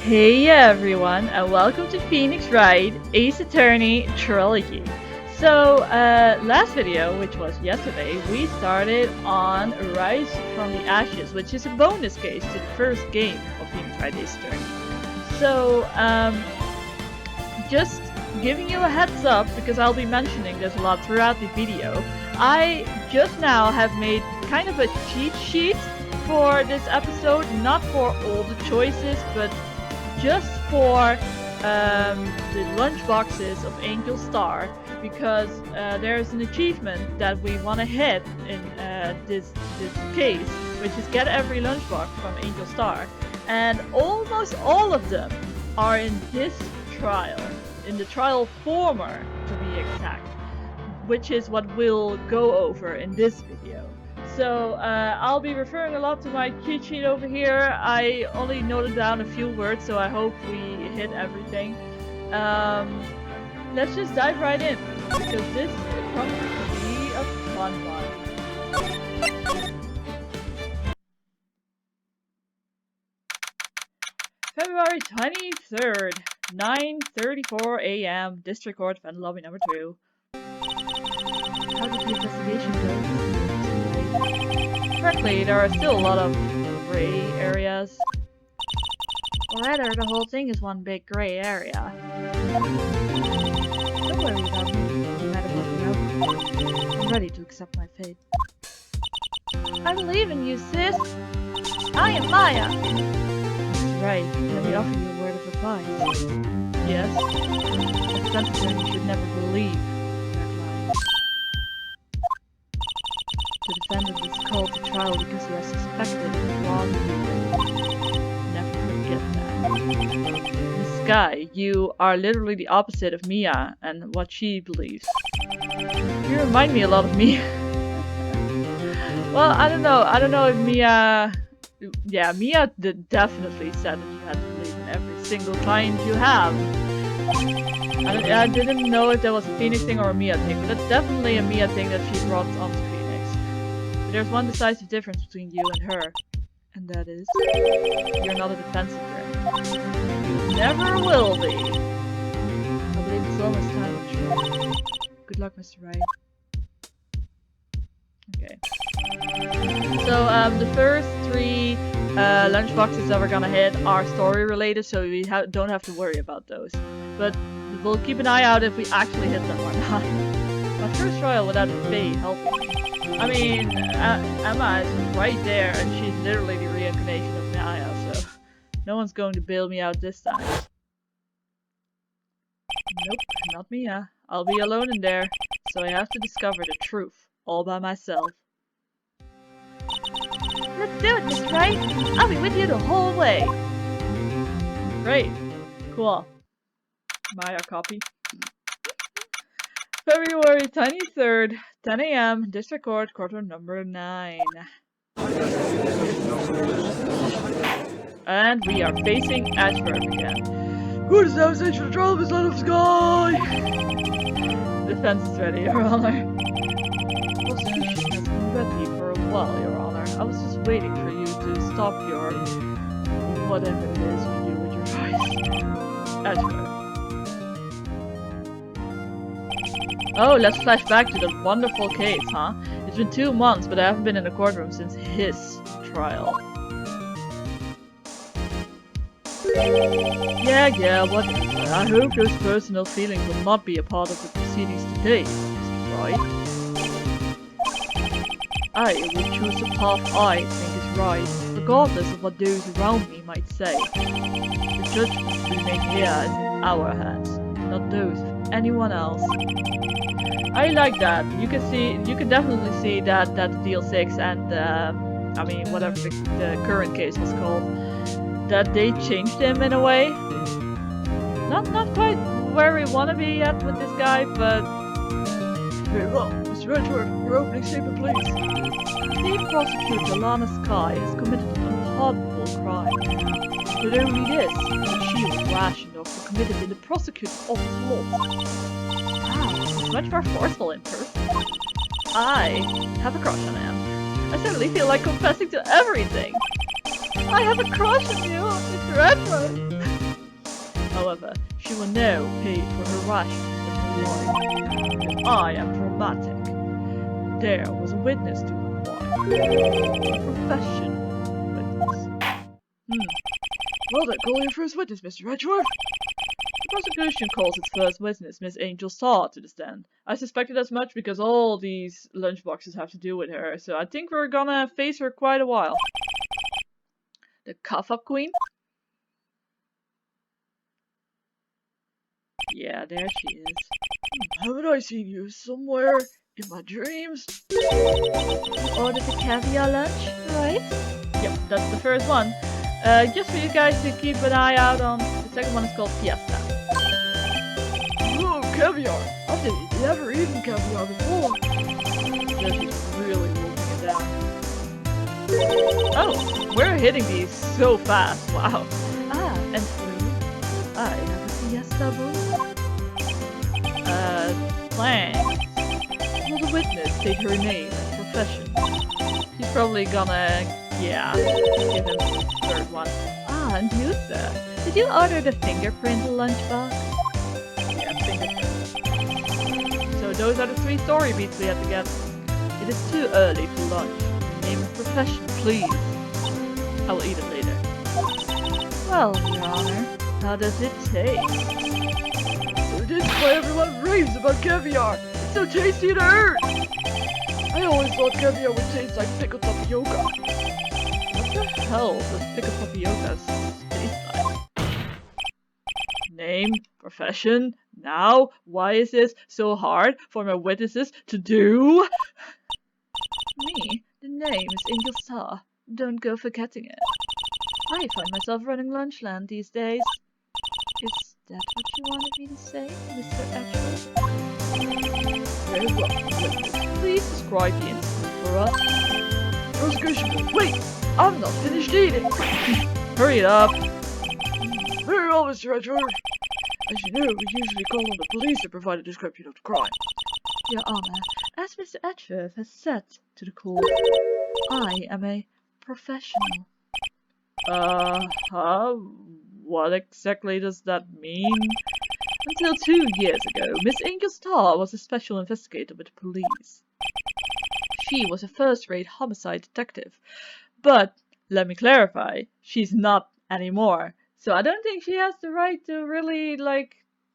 Hey everyone, and welcome to Phoenix Wright Ace Attorney Trilogy. So, last video, which was yesterday, we started on Rise from the Ashes, which is a bonus case to the first game of Phoenix Wright Ace Attorney. So, just giving you a heads up, because I'll be mentioning this a lot throughout the video, I just now have made kind of a cheat sheet for this episode, not for all the choices, but just for the lunchboxes of Angel Star, because there's an achievement that we want to hit in this case, which is get every lunchbox from Angel Star, and almost all of them are in this trial, in the trial former to be exact, which is what we'll go over in this video. So I'll be referring a lot to my cheat sheet over here. I only noted down a few words, so I hope we hit everything. Let's just dive right in, because this is probably going to be a fun one. February 23rd, 9:34 AM, District Court, Fan Lobby number 2. How did the investigation go? Correctly, there are still a lot of gray areas. Or rather, the whole thing is one big gray area. Don't worry about me, no matter what you know. I'm ready to accept my fate. I believe in you, sis. I am Maya. That's right. Let me offer you a word of advice. Yes? A sensitive you should never believe. The defendant is called to trial because he has suspected of wrongdoing. Never forget that. Miss Sky, you are literally the opposite of Mia and what she believes. You remind me a lot of Mia. Well, I don't know if Mia... Yeah, Mia definitely said that you had to believe in every single client you have. I didn't know if that was a Phoenix thing or a Mia thing, but that's definitely a Mia thing that she brought onto Phoenix. But there's one decisive difference between you and her, and that is, you're not a defense attorney. You never will be. I believe it's almost time to try. Good luck, Mr. Wright. Okay. So, the first 3 lunchboxes that we're gonna hit are story related, so we don't have to worry about those. But we'll keep an eye out if we actually hit them or not. My first trial without Faye helping me. I mean, Emma is right there, and she's literally the reincarnation of Maya, so no one's going to bail me out this time. Nope, not Mia. I'll be alone in there, so I have to discover the truth, all by myself. Let's do it, Miss Wright! I'll be with you the whole way! Great. Cool. Maya copy. February 23rd, 10 AM, District Court, Courtroom number 9. And we are facing Edgeworth again. Good establishment for the trial of his son of Sky! Defense is ready, Your Honor. Prosecution has been ready for a while, Your Honor. I was just waiting for you to stop your... whatever it is you do with your eyes. Edgeworth. Oh, let's flash back to the wonderful case, huh? It's been 2 months, but I haven't been in the courtroom since his trial. Yeah, whatever. I hope those personal feelings will not be a part of the proceedings today, Mr. Wright. I will choose the path I think is right, regardless of what those around me might say. The judgment we make here is in our hands, not those of anyone else. I like that. You can definitely see that the DL6 and I mean whatever the current case was called, that they changed him in a way. Not quite where we want to be yet with this guy, but very well. Mr. Edgeworth, your opening statement, please. Chief Prosecutor Lana Sky has committed an unpardonable crime, but only this that she was rash enough to commit it in the prosecutor's office lot. Wow, much more forceful in person. I have a crush on him. I suddenly feel like confessing to everything. I have a crush on you, Mr. Edgeworth. However, she will now pay for her rations and her lying. If I am dramatic, there was a witness to her crime. A professional witness. Well then, call your first witness, Mr. Edgeworth. The prosecution calls its first witness, Miss Angel Starr, to the stand. I suspected as much because all these lunchboxes have to do with her, so I think we're gonna face her quite a while. The Cough-Up Queen? Yeah, there she is. Haven't I seen you somewhere in my dreams? You ordered the caviar lunch, right? Yep, that's the first one. Just for you guys to keep an eye out on. The second one is called Fiesta. Oh, caviar! I've never eaten caviar before. She's really wolfing it down. Oh, we're hitting these so fast. Wow. And for you, I have a Fiesta bowl. Thanks. Will the witness state her name and profession? She's probably gonna, yeah, give him the third one. And you, sir, did you order the fingerprint lunchbox? Yeah, fingerprint. So those are the 3 story beats we have to get. It is too early for lunch. Name and profession, please. I will eat it later. Well, Your Honor, how does it taste? This is why everyone raves about caviar. It's so tasty to eat. I always thought caviar would taste like pickled tapioca. What the hell does pickled tapioca taste like? Name, profession, now. Why is this so hard for my witnesses to do? Me, the name is Angel Starr. Don't go forgetting it. I find myself running Lunchland these days. Is that what you wanted me to say, Mr. Edgeworth? Very well. Please describe the incident for us. Prosecution, wait! I'm not finished eating! Hurry it up! Very well, Mr. Edgeworth. As you know, we usually call on the police to provide a description of the crime. Your Honor, as Mr. Edgeworth has said to the court, I am a professional. What exactly does that mean? Until 2 years ago, Miss Angel Starr was a special investigator with the police. She was a first-rate homicide detective. But, let me clarify, she's not anymore. So I don't think she has the right to really,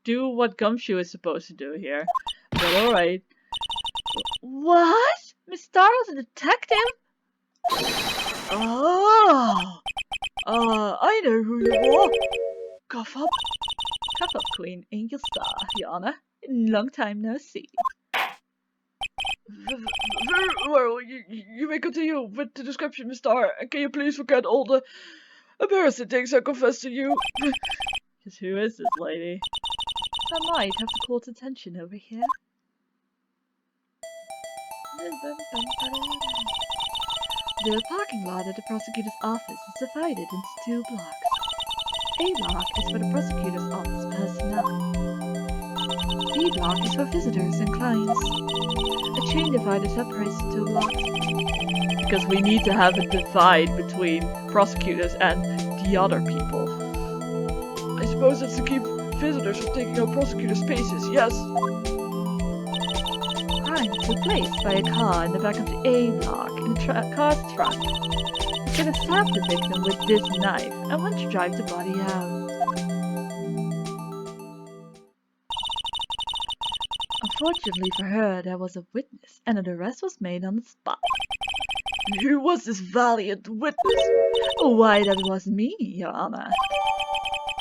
do what Gumshoe is supposed to do here. But alright. What? Miss Starr was a detective? Oh! I know who you are. Cough up. Cough up, Queen Angel Starr, Your Honor. Long time no see. Very well, you may continue with the description, Miss Starr. Can you please forget all the embarrassing things I confessed to you? Because who is this lady? I might have the court's attention over here. The parking lot at the prosecutor's office is divided into 2 blocks. A block is for the prosecutor's office personnel. B block is for visitors and clients. A chain divider separates the 2 blocks. Because we need to have a divide between prosecutors and the other people. I suppose it's to keep visitors from taking up prosecutor spaces, yes? Crime took place by a car in the back of the A block in the car's trunk. It's gonna stab the victim with this knife and want to drive the body out. Unfortunately for her, there was a witness and an arrest was made on the spot. Who was this valiant witness? Why, that was me, Your Honor.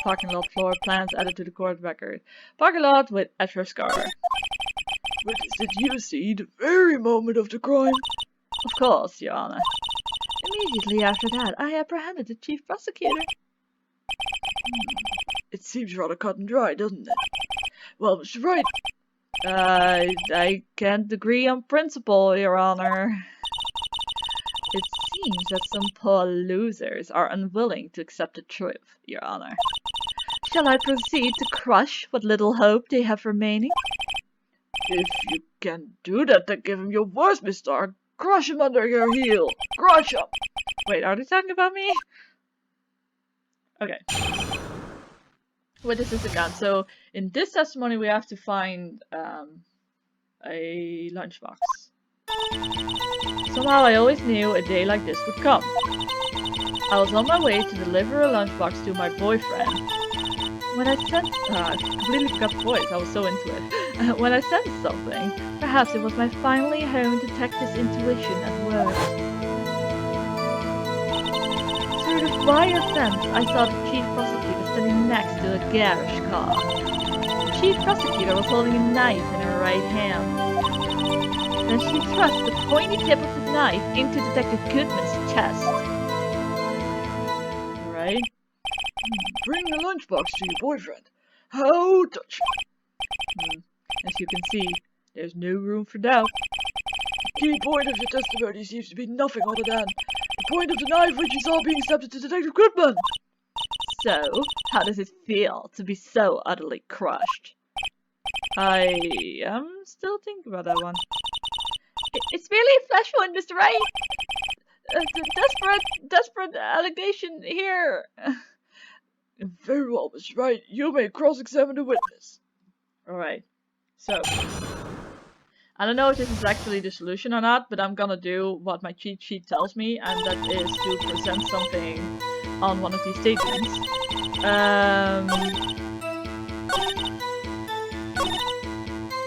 Parking lot floor plans added to the court record. Parking lot with Edgeworth Scar. Witness, did you see the very moment of the crime? Of course, Your Honor. Immediately after that, I apprehended the chief prosecutor. It seems rather cut and dry, doesn't it? Well, Mr. Wright. I can't agree on principle, Your Honor. It seems that some poor losers are unwilling to accept the truth, Your Honor. Shall I proceed to crush what little hope they have remaining? If you can't do that, then give him your worst, Miss Starr. Crush him under your heel. Crush him. Wait, are they talking about me? Okay. what is this again? So in this testimony we have to find a lunchbox. Somehow I always knew a day like this would come. I was on my way to deliver a lunchbox to my boyfriend. When I sensed... I completely forgot the voice, I was so into it. When I sensed something, perhaps it was my finally honed detective's intuition at work. Through the wire fence, I saw the chief prosecutor standing next to a garage car. The chief prosecutor was holding a knife in her right hand. Then she thrust the pointy tip of the knife into Detective Goodman's chest. Alright. Bring the lunchbox to your boyfriend. How touching. As you can see, there's no room for doubt. The key point of your testimony seems to be nothing other than the point of the knife which you saw being stabbed into Detective Goodman. So, how does it feel to be so utterly crushed? I am still thinking about that one. It's merely a flesh wound, Mr. Wright. Desperate allegation here. Very well, Mr. Wright. You may cross-examine the witness. Alright, so I don't know if this is actually the solution or not, but I'm gonna do what my cheat sheet tells me, and that is to present something on one of these statements.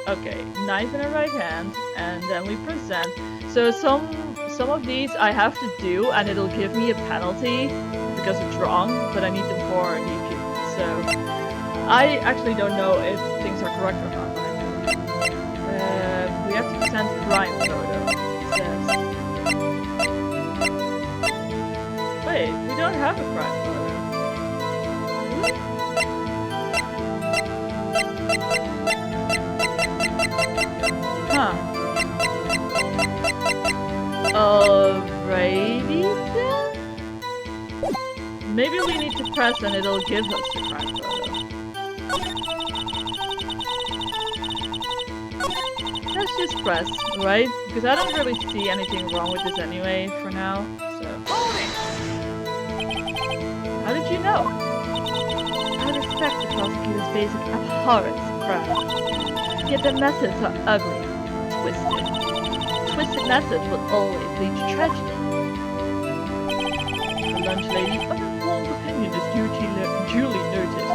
Okay, knife in her right hand, and then we present. So some of these I have to do, and it'll give me a penalty because it's wrong, but I need them for new people. So I actually don't know if things are correct or not. We have to present crime photo. It says. Wait, we don't have a crime photo. Huh. Alrighty then? Maybe we need to press and it'll give us the crime photo. Let's just press, right? Because I don't really see anything wrong with this anyway for now, so... How did you know? I respect the prosecutor's basic abhorrence of crime. Yet their methods are ugly, twisted. Twisted methods will always lead to tragedy. The lunch lady's uninformed opinion is duly noted.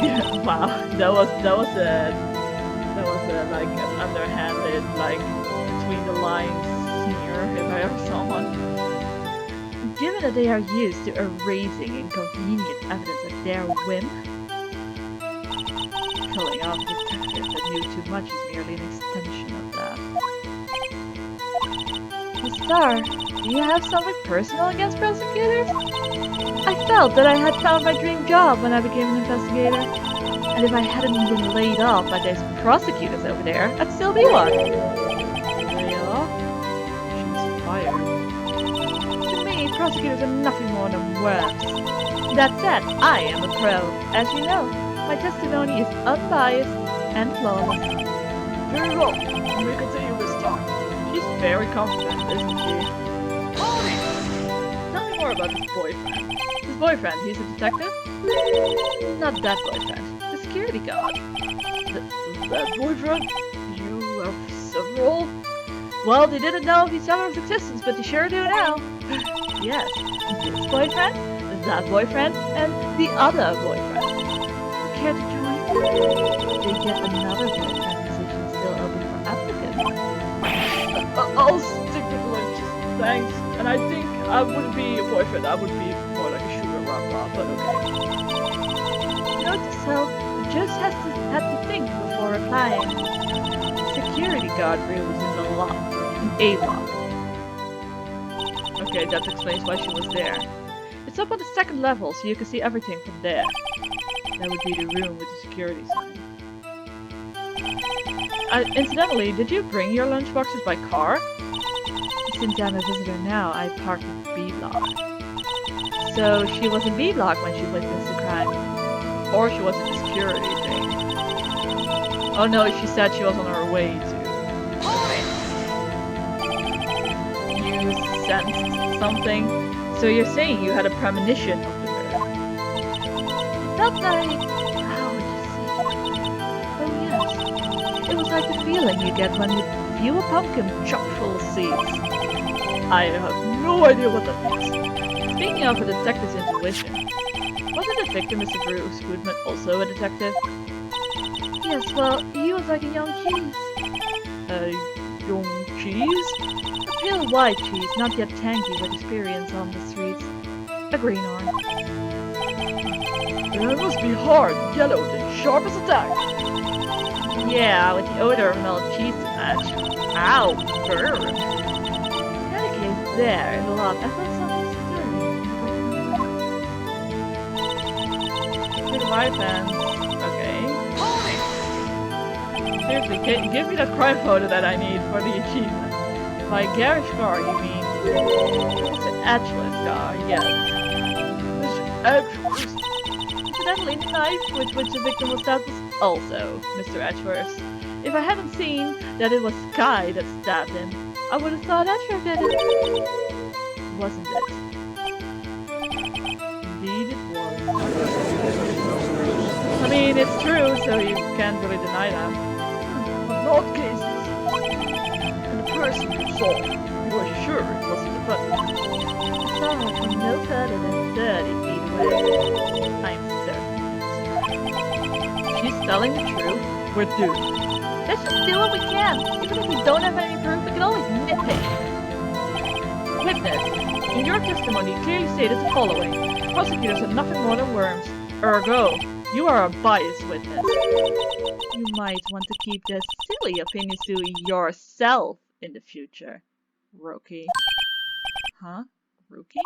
Yeah, wow, that was like an underhanded, like between the lines sneer if I ever saw one. Given that they are used to erasing inconvenient evidence at their whim, killing off detectives that knew too much is merely an extension of that. Miss Starr, do you have something personal against prosecutors? I felt that I had found my dream job when I became an investigator. And if I hadn't been laid off by those prosecutors over there, I'd still be one. Lay off? She was fired. To me, prosecutors are nothing more than worms. That said, I am a pro. As you know, my testimony is unbiased and flawless. Very well. You may continue this time. She's very confident, isn't she? Tell me more about this boyfriend. His boyfriend, he's a detective? Not that boyfriend. Security guard. That boyfriend? You have several? Well, they didn't know of each other's existence, but they sure do now. Yes, this boyfriend, that boyfriend, and the other boyfriend. Care to join? They get another boyfriend position still open for applicants. I'll stick with lunches, thanks. And I think I wouldn't be a boyfriend, I would be more like a sugar rapper, but okay. Note to self. Just had to think before replying. Security guard room was in the lock, in A lock. Okay, that explains why she was there. It's up on the second level, so you can see everything from there. That would be the room with the security sign. Incidentally, did you bring your lunchboxes by car? Since I'm a visitor now, I parked in B block. So she was in B block when she witnessed the crime. Or she was in the security thing. Oh no, she said she was on her way to... You sensed something? So you're saying you had a premonition of the murder? Felt like... how would you say? Oh yes. It was like the feeling you get when you view a pumpkin chock full of seeds. I have no idea what that means. Speaking of a detective's intuition, wasn't the victim, Mr. Bruce Goodman, also a detective? Yes, well, he was like a young cheese. A young cheese? A pale white cheese, not yet tangy with experience on the streets. A greenhorn. It must be hard, yellow, and sharp as a tack. Yeah, with the odor of melted cheese to match. Ow, burn. In any case, there, in the lot, I felt something stirring. Good white pants. Okay. Seriously, give me that crime photo that I need for the achievement. By garage car, you mean? Mr. Edgeworth's car, yes. Mr. Edgeworth. Incidentally, the knife with which the victim was stabbed was also Mr. Edgeworth's. If I hadn't seen that it was Sky that stabbed him, I would have thought Edgeworth did it. Wasn't it? Indeed it was. I mean, it's true, so you can't really deny that. Not cases. And the person you saw, you were sure it wasn't the person. I saw her from no further than 30 feet away. I'm certain. She's telling the truth. We're doomed. Let's just do what we can. Even if we don't have any proof, we can always nitpick. Witness, in your testimony you clearly stated the following. Prosecutors are nothing more than worms. Ergo, you are a biased witness. You might want to keep this silly opinions to yourself in the future, Rookie. Huh? Rookie?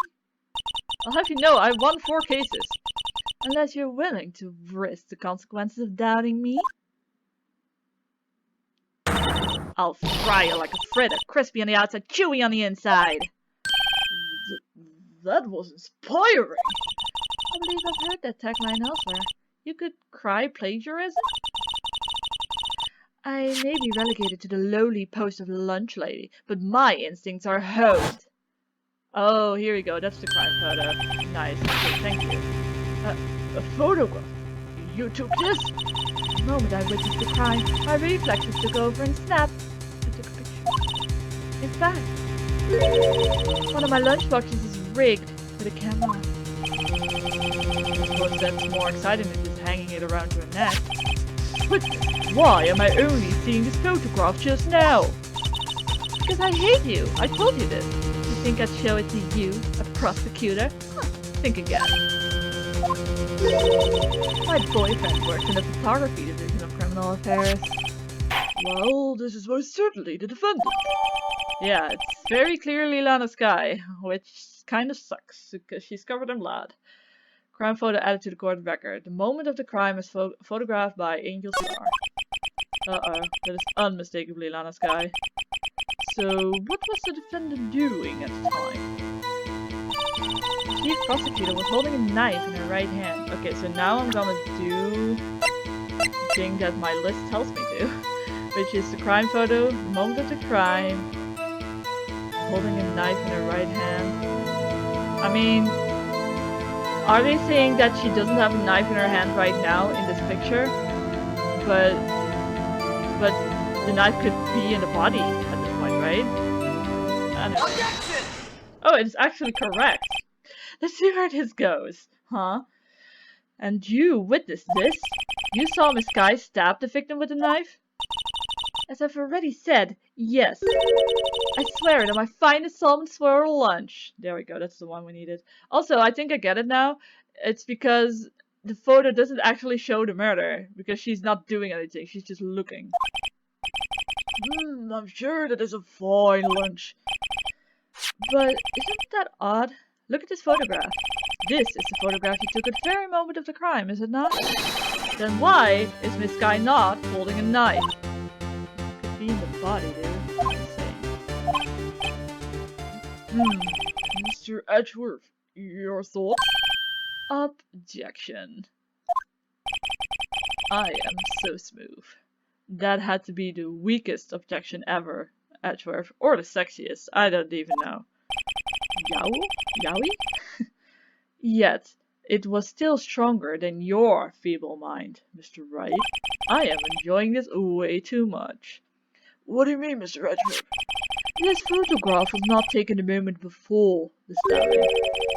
I'll have you know I won 4 cases. Unless you're willing to risk the consequences of doubting me. I'll fry you like a fritter, crispy on the outside, chewy on the inside. That was inspiring. I believe I've heard that tagline elsewhere. You could cry plagiarism? I may be relegated to the lowly post of lunch lady, but my instincts are honed. Oh, here we go. That's the crime photo. Nice. Okay, thank you. A photograph? You took this? The moment I witnessed the crime, my reflexes took over and snapped. I took a picture. In fact, one of my lunchboxes is rigged with a camera. Of course, that's more exciting than just hanging it around your neck. But why am I only seeing this photograph just now? Because I hate you. I told you this. You think I'd show it to you, a prosecutor? Huh, think again. My boyfriend works in the photography division of criminal affairs. Well, this is most certainly the defendant. Yeah, it's very clearly Lana Sky, which kind of sucks, because she's covered in blood. Crime photo added to the court record. The moment of the crime is photographed by Angel Star. Uh-oh, that is unmistakably Lana Sky. So, what was the defendant doing at the time? The chief prosecutor was holding a knife in her right hand. Okay, so now I'm gonna do the thing that my list tells me to, which is the crime photo, the moment of the crime, holding a knife in her right hand. I mean, are they saying that she doesn't have a knife in her hand right now in this picture? But the knife could be in the body at this point, right? Objection! Oh, it's actually correct. Let's see where this goes, huh? And you witnessed this? You saw Miss Sky stab the victim with a knife? As I've already said, yes. I swear it on my finest salmon swirl lunch. There we go, that's the one we needed. Also, I think I get it now. It's because the photo doesn't actually show the murder, because she's not doing anything, she's just looking. I'm sure that is a fine lunch. But isn't that odd? Look at this photograph. This is the photograph you took at the very moment of the crime, is it not? Then why is Miss Sky not holding a knife? Could be in the body, dude. Mr. Edgeworth, your thoughts? Objection. I am so smooth. That had to be the weakest objection ever, Edgeworth, or the sexiest, I don't even know. Yowie? Yet, it was still stronger than your feeble mind, Mr. Wright. I am enjoying this way too much. What do you mean, Mr. Edgeworth? This photograph was not taken a moment before the stabbing.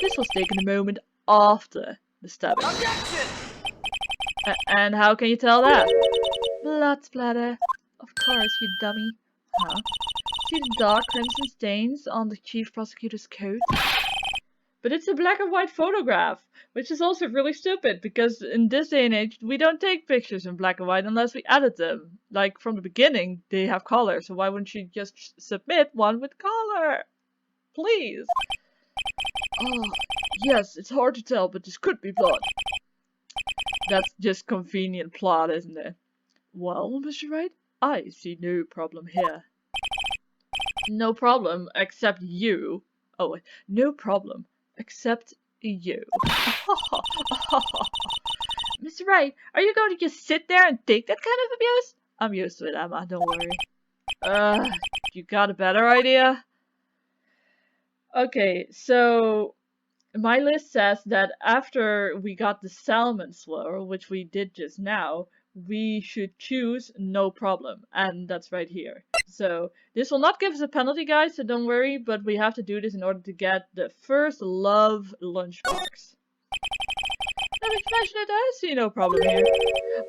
This was taken a moment after the stabbing. And how can you tell that? Blood splatter. Of course, you dummy. Huh? See the dark crimson stains on the chief prosecutor's coat? But it's a black and white photograph, which is also really stupid, because in this day and age, we don't take pictures in black and white unless we edit them. Like, from the beginning, they have color, so why wouldn't you just submit one with color? Please. Oh, yes, it's hard to tell, but this could be blood. That's just convenient plot, isn't it? Well, Mr. Wright, I see no problem here. No problem, except you. Oh, no problem, except you. Mr. Wright, are you going to just sit there and take that kind of abuse? I'm used to it, Emma, don't worry. You got a better idea? Okay, so my list says that after we got the salmon swirl, which we did just now, we should choose no problem, and that's right here. So this will not give us a penalty, guys, so don't worry, but we have to do this in order to get the first love lunchbox. Now that you mention it, I see no problem here.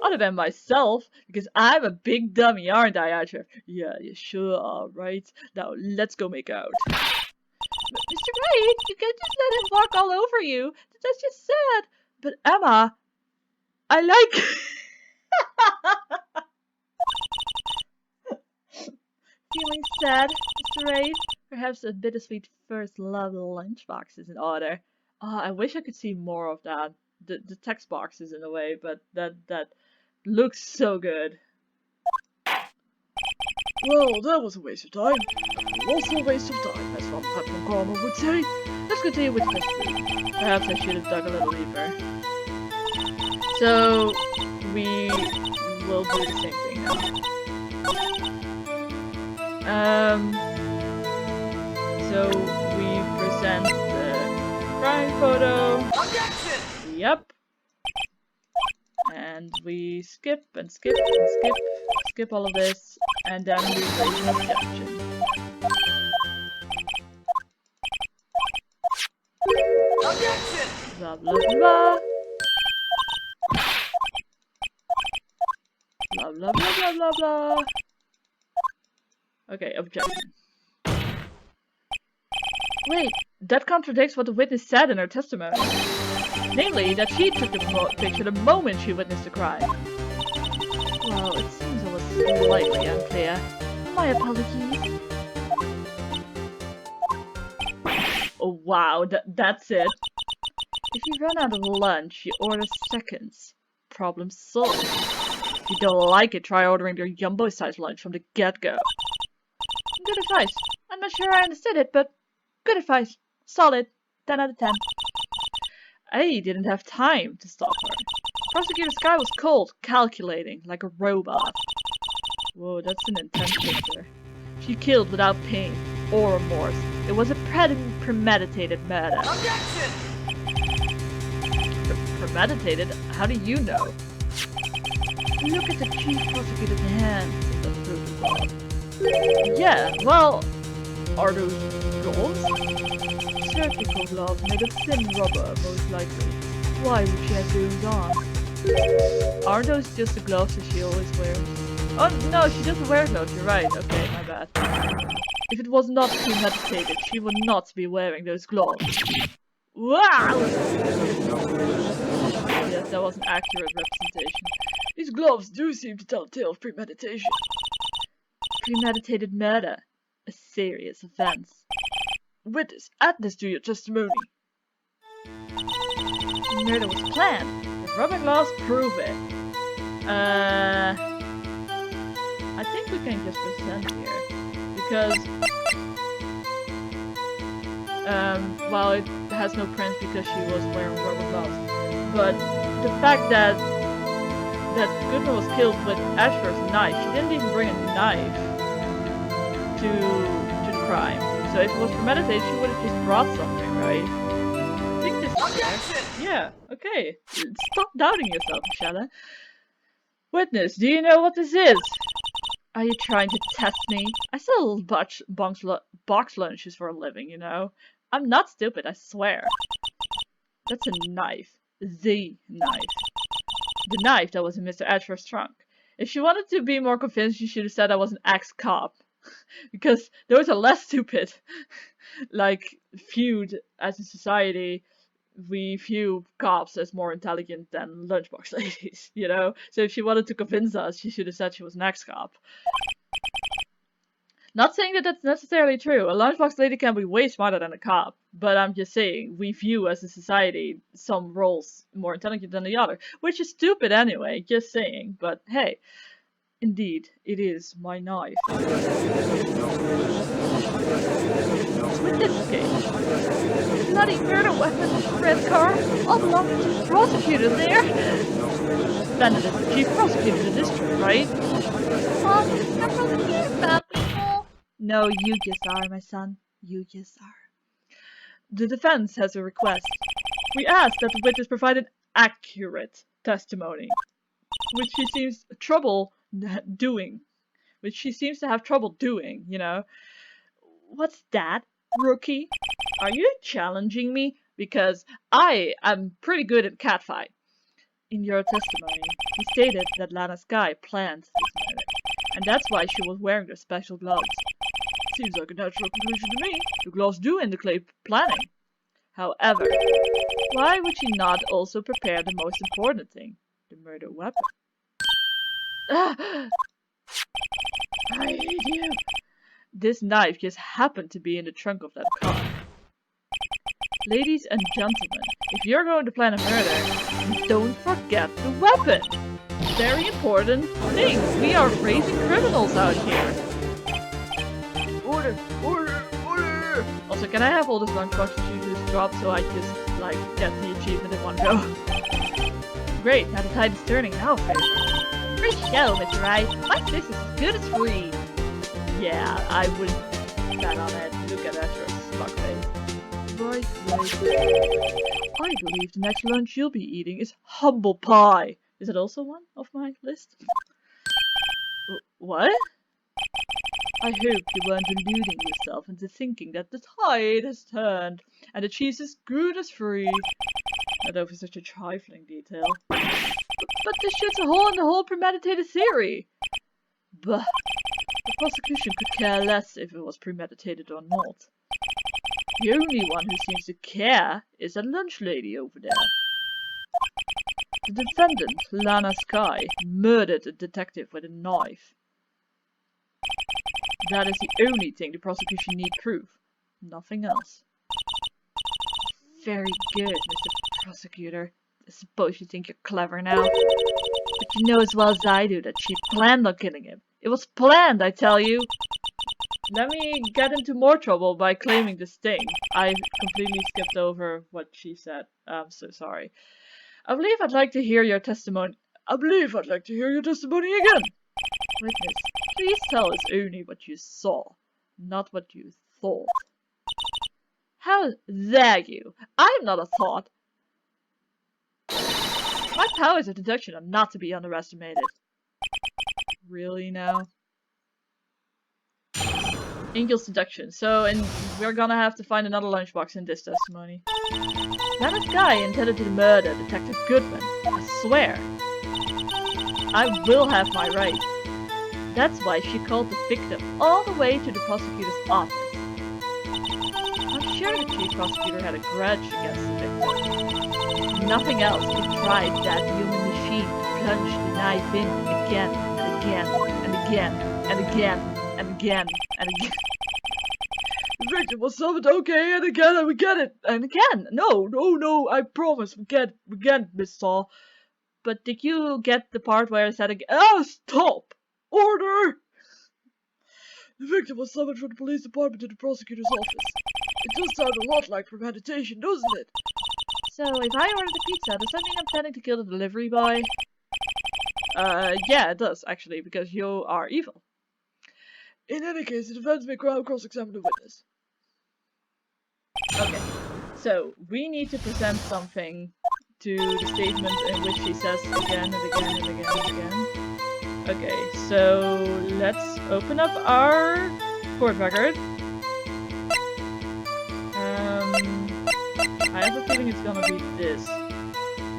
Other than myself, because I'm a big dummy, aren't I, Asher? Yeah, you sure are, right? Now let's go make out. Mr. Wright, you can't just let him walk all over you. That's just sad. But Emma, I like... Feeling sad, Mr. Wright? Perhaps a bittersweet first love lunchbox is in order. Oh, I wish I could see more of that. The text box is in the way, but that looks so good. Well, that was a waste of time. Also a waste of time, as Capcom Karma would say. Let's continue with the food. Perhaps I should have dug a little deeper. So, we will do the same thing now. So we present the crime photo. Yep. And we skip and skip and skip all of this, and then we raise an objection. Blah blah blah. Blah blah blah blah blah blah. Okay, objection. Wait, that contradicts what the witness said in her testimony. Namely, that she took the picture the moment she witnessed the crime. Well, it seems it was slightly unclear. My apologies. Oh wow, that's it. If you run out of lunch, you order seconds. Problem solved. If you don't like it, try ordering their jumbo-sized lunch from the get-go. Good advice. I'm not sure I understood it, but good advice. Solid. 10 out of 10. I didn't have time to stop her. Prosecutor Sky was cold, calculating, like a robot. Whoa, that's an intense picture. She killed without pain or remorse. It was a premeditated murder. Premeditated? How do you know? Look at the chief prosecutor's hands. Yeah, well, are those gloves? Surgical gloves made of thin rubber, most likely. Why would she have those on? Aren't those just the gloves that she always wears? Oh no, she doesn't wear gloves, you're right. Okay, my bad. If it was not premeditated, she would not be wearing those gloves. Wow! Yes, that was an accurate representation. These gloves do seem to tell a tale of premeditation. Premeditated murder. A serious offense. Witness, add this to your testimony. The murder was planned. The rubber gloves prove it. I think we can just present here. Because well, it has no print because she was wearing rubber gloves. But the fact that Goodman was killed with Edgeworth's knife, she didn't even bring a knife to the crime. So if it was premeditated, she would have just brought something, right? I think this is fair. Yeah, Okay, stop doubting yourself, Michelle. Witness, do you know what this is? Are you trying to test me? I sell box lunches for a living, you know. I'm not stupid, I swear. That's a knife. The knife. The knife that was in Mr. Edgeworth's trunk. If she wanted to be more convinced, she should have said I was an ex-cop. Because those are less stupid. Like, viewed as a society, we view cops as more intelligent than lunchbox ladies, you know? So if she wanted to convince us, she should have said she was an ex-cop. Not saying that that's necessarily true. A lunchbox lady can be way smarter than a cop, but I'm just saying we view as a society some roles more intelligent than the other, which is stupid anyway, just saying. But hey, indeed, it is my knife. With this case, bloody murder weapon, red car, all belonging to the prosecutor there. Defendant is the chief prosecutor of the district, right? You're from here, bad people. No, you just are, my son. You just are. The defense has a request. We ask that the witness provide an accurate testimony, which she seems doing. Which she seems to have trouble doing, you know. What's that, rookie? Are you challenging me? Because I am pretty good at catfight. In your testimony, you stated that Lana Skye planned this murder, and that's why she was wearing the special gloves. Seems like a natural conclusion to me. The gloves do indicate planning. However, why would she not also prepare the most important thing, the murder weapon? I hate you. This knife just happened to be in the trunk of that car. Ladies and gentlemen, if you're going to plan a murder, don't forget the weapon. Very important thing. We are raising criminals out here. Order, order, order. Also, can I have all this lunchboxes you just dropped so I just, like, get the achievement in one go? Great, now the tide is turning in our favor. Free show, Mr. Wright. My fish is as good as free. Yeah, I wouldn't bet on it. Look at Ezra's fuck face. Right. I believe the next lunch you'll be eating is humble pie. Is it also one of my list? What? I hope you weren't deluding yourself into thinking that the tide has turned and the cheese is good as free. Not over such a trifling detail. But this shoots a hole in the whole premeditated theory. Bah. The prosecution could care less if it was premeditated or not. The only one who seems to care is that lunch lady over there. The defendant, Lana Skye, murdered a detective with a knife. That is the only thing the prosecution need prove. Nothing else. Very good, Mr. Prosecutor. I suppose you think you're clever now. But you know as well as I do that she planned on killing him. It was planned, I tell you. Let me get into more trouble by claiming this thing. I completely skipped over what she said. I'm so sorry. I believe I'd like to hear your testimony. Again. Witness, please tell us only what you saw, not what you thought. How dare you? I'm not a thought. My powers of deduction are not to be underestimated. Really now? Angel's deduction. So, and we're gonna have to find another lunchbox in this testimony. Lana Skye intended to murder Detective Goodman. I swear. I will have my right. That's why she called the victim all the way to the prosecutor's office. I'm sure the chief prosecutor had a grudge against the victim. Nothing else could drive that human machine to plunge the knife in again and again and again and again and again and again. The victim was summoned, okay, and again, and we get it, and again. No, I promise, we get it, Miss Saul. But did you get the part where I said again? Oh, stop! Order! The victim was summoned from the police department to the prosecutor's office. It does sound a lot like premeditation, doesn't it? So, if I ordered a pizza, does that mean I'm planning to kill the delivery boy? Yeah, it does, actually, because you are evil. In any case, the defense may cross-examine the witness. Okay, so we need to present something to the statement in which she says again and again and again and again. Okay, so let's open up our court record. I have a feeling it's gonna be this.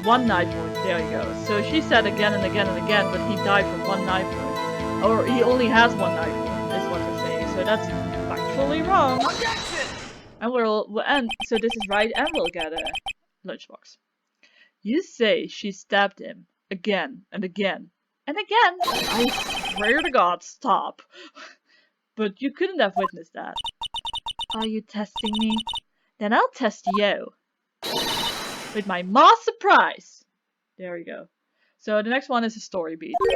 One knife wound, there you go. So she said again and again and again, but he died from one knife wound. Or he only has one knife wound, is what they're saying. So that's factually wrong. And we'll end. So this is right, and we'll get a lunchbox. You say she stabbed him again and again and again. I swear to God, stop. But you couldn't have witnessed that. Are you testing me? Then I'll test you. With my mass surprise. There we go. So the next one is a story beat. So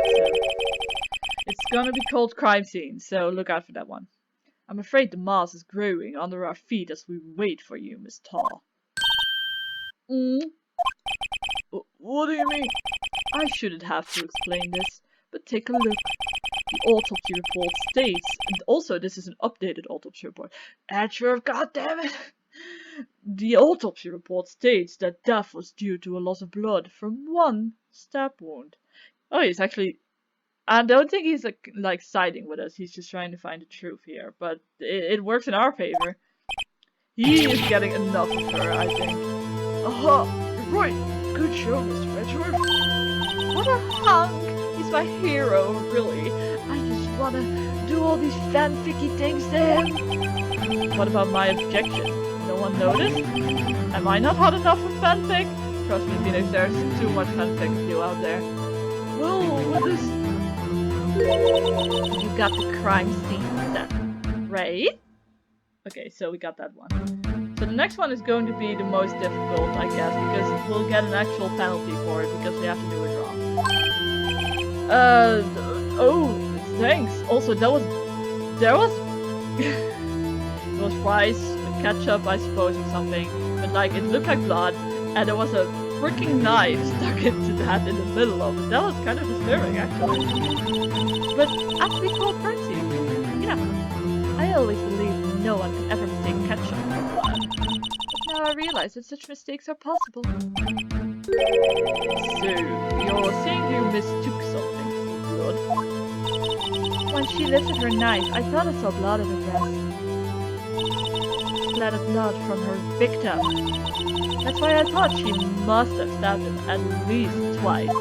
it's gonna be called Crime Scene, so look out for that one. I'm afraid the mass is growing under our feet as we wait for you, Miss Tar. What do you mean? I shouldn't have to explain this, but take a look. The autopsy report states, and also this is an updated autopsy report. Edgeworth, goddammit! The autopsy report states that death was due to a loss of blood from one stab wound. Oh, he's actually... I don't think he's like siding with us, he's just trying to find the truth here, but it works in our favor. He is getting enough of her, I think. Aha! Right! Good show, Mr. Edgeworth. What a hunk! He's my hero, really. I just wanna do all these fanficky things to him. What about my objection? No one noticed? Am I not hot enough for fanfic? Trust me, Phoenix, there's too much fanfic to do out there. Well, what is... You got the crime scene then, right? Okay, so we got that one. So the next one is going to be the most difficult, I guess, because we'll get an actual penalty for it, because we have to do it wrong. Oh, thanks. Also, there was there was rice with ketchup, I suppose, or something, but like, it looked like blood, and there was a freaking knife stuck into that in the middle of it. That was kind of disturbing, actually. But after we called Percy, you know, I always believed no one could ever mistake ketchup for blood. But now I realize that such mistakes are possible. So, you're saying you mistook something for blood? When she lifted her knife, I thought I saw blood in her dress. Splattered blood from her victim. That's why I thought she must have stabbed him at least twice.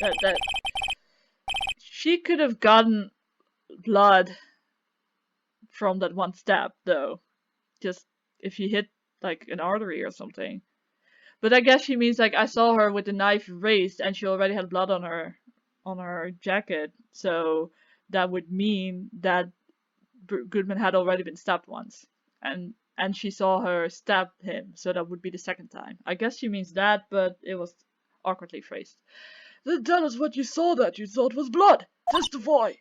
That she could have gotten blood from that one stab, though. Just if he hit like an artery or something. But I guess she means like I saw her with the knife raised and she already had blood on her jacket, so that would mean that Goodman had already been stabbed once, and she saw her stab him, so that would be the second time. I guess she means that, but it was awkwardly phrased. Then tell us what you saw that you thought was blood. Testify.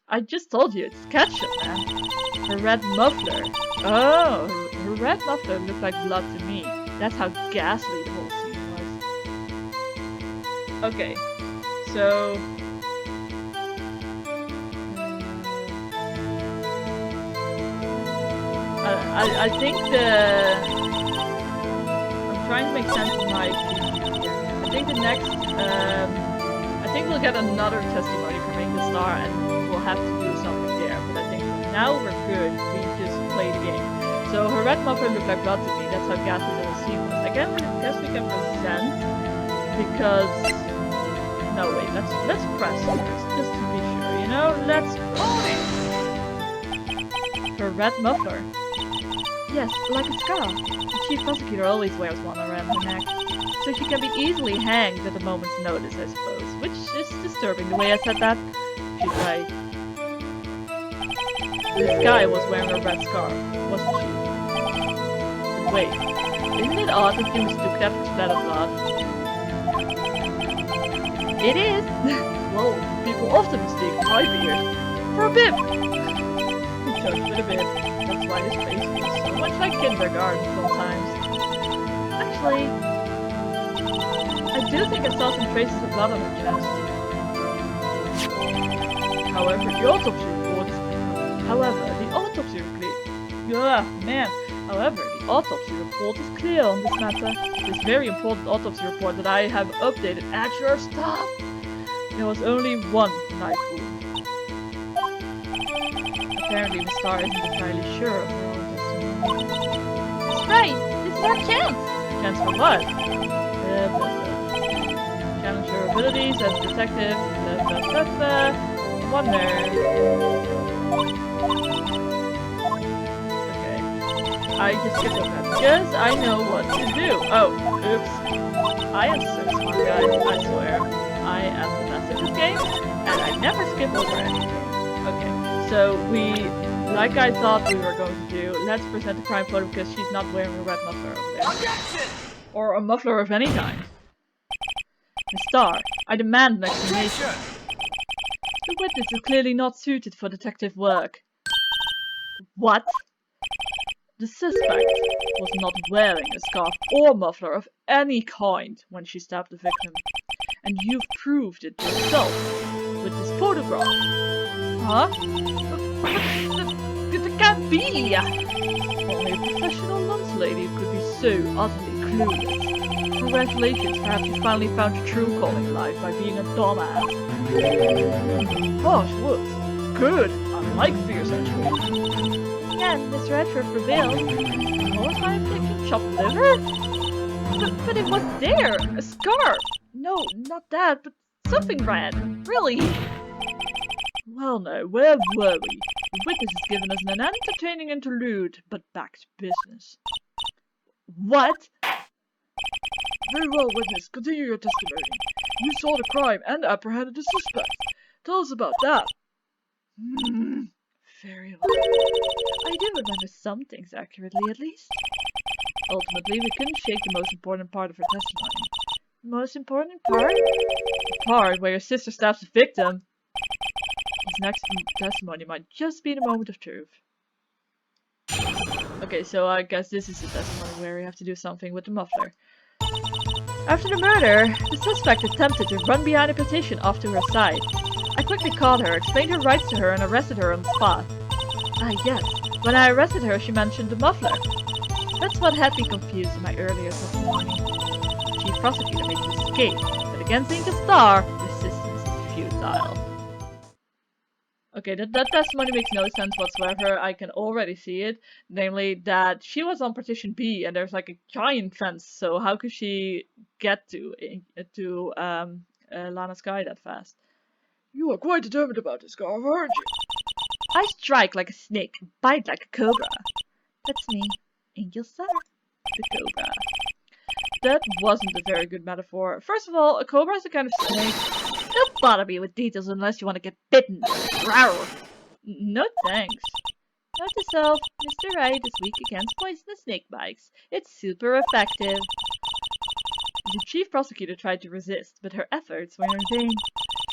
I just told you, it's ketchup, man. Her red muffler. Oh, her red muffler looked like blood to me. That's how ghastly the whole scene was. Okay, so... I think I'm trying to make sense of my view here. I think the next... I think we'll get another testimony from the Star and we'll have to do something there. But I think for now we're good. We just play the game. So her red muffler looked like blood to me. That's how ghastly the whole scene was. I guess we can present because... No, wait. Let's press just to be sure. You know, let's press. Her red muffler. Yes, like a scarf. The chief prosecutor always wears one around her neck, so she can be easily hanged at a moment's notice, I suppose. Which is disturbing the way I said that. She's right. This guy was wearing a red scarf, wasn't she? But wait, isn't it odd that you mistook that for splattered blood? It is! Well, people often mistake my beard for a bib! Judge with a bib. That's why this face feels so much like kindergarten sometimes. Actually, I do think I saw some traces of blood on her chest. However, the autopsy report... However, the autopsy report is clear on this matter. This very important autopsy report that I have updated at your stop. There was only one knife wound. Apparently, Miss Starr isn't entirely sure of her own testimony. That's right. This is our chance. Chance for what? Challenge her abilities as a detective. Wonder. Okay. I just skipped over that because I know what to do. Oh, oops. I am so smart, guys. I swear. I am the best at this game, and I never skip over anything. Okay, so like I thought we were going to do, let's present the crime photo because she's not wearing a red muffler over there. Objection! Or a muffler of any kind. Miss Starr, I demand an explanation. The witness is clearly not suited for detective work. What? The suspect was not wearing a scarf or muffler of any kind when she stabbed the victim. And you've proved it yourself with this photograph. Huh? That can't be! Only a professional lunch lady could be so utterly clueless. Congratulations, perhaps you finally found your true calling in life by being a dumbass. Harsh words. Good. I like fierce Edgeworth. Again, Mr. Edgeworth revealed. Was my infliction chopped liver? But it was there! A scarf! No, not that, but something red. Really? Well, no, where were we? The witness has given us an entertaining interlude, but back to business. What? Very well, witness. Continue your testimony. You saw the crime and apprehended the suspect. Tell us about that. Very well. I do remember some things accurately, at least. Ultimately, we couldn't shake the most important part of her testimony. The most important part? The part where your sister stabs the victim. His next testimony might just be the moment of truth. Okay, so I guess this is the testimony where we have to do something with the muffler. After the murder, the suspect attempted to run behind a petition off to her side. I quickly caught her, explained her rights to her, and arrested her on the spot. Ah, yes. When I arrested her, she mentioned the muffler. That's what had me confused in my earlier testimony. The chief prosecutor made an escape, but against seeing the star, resistance is futile. Okay, that testimony makes no sense whatsoever. I can already see it. Namely, that she was on petition B, and there's like a giant fence, so how could she get to Lana Sky that fast? You are quite determined about this, scarf, aren't you? I strike like a snake, bite like a cobra. That's me, Angel Star, the cobra. That wasn't a very good metaphor. First of all, a cobra is a kind of snake. Don't bother me with details unless you want to get bitten. Rawr. No thanks. Note to self, Mr. Wright is weak against poisonous snake bites. It's super effective. The chief prosecutor tried to resist, but her efforts were in vain.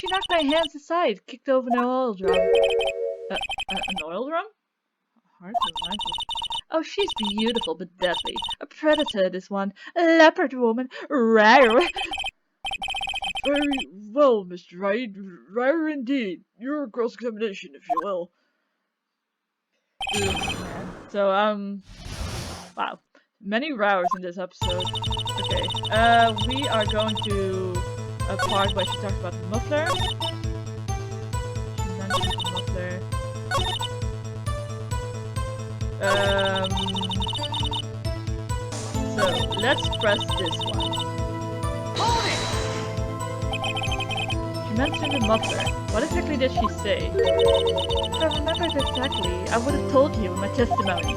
She knocked my hands aside, kicked over an oil drum. An oil drum? Hard to imagine. Oh, she's beautiful but deadly. A predator, this one. A leopard woman. Rawr. Very well, Mr. Wright. Rare indeed. Your cross-examination, if you will. So, wow. Many rows in this episode. Okay, we are going to a part where she talks about the muffler. She mentions the muffler. So, let's press this one. She mentioned the muffler. What exactly did she say? If I remembered exactly, I would have told you in my testimony.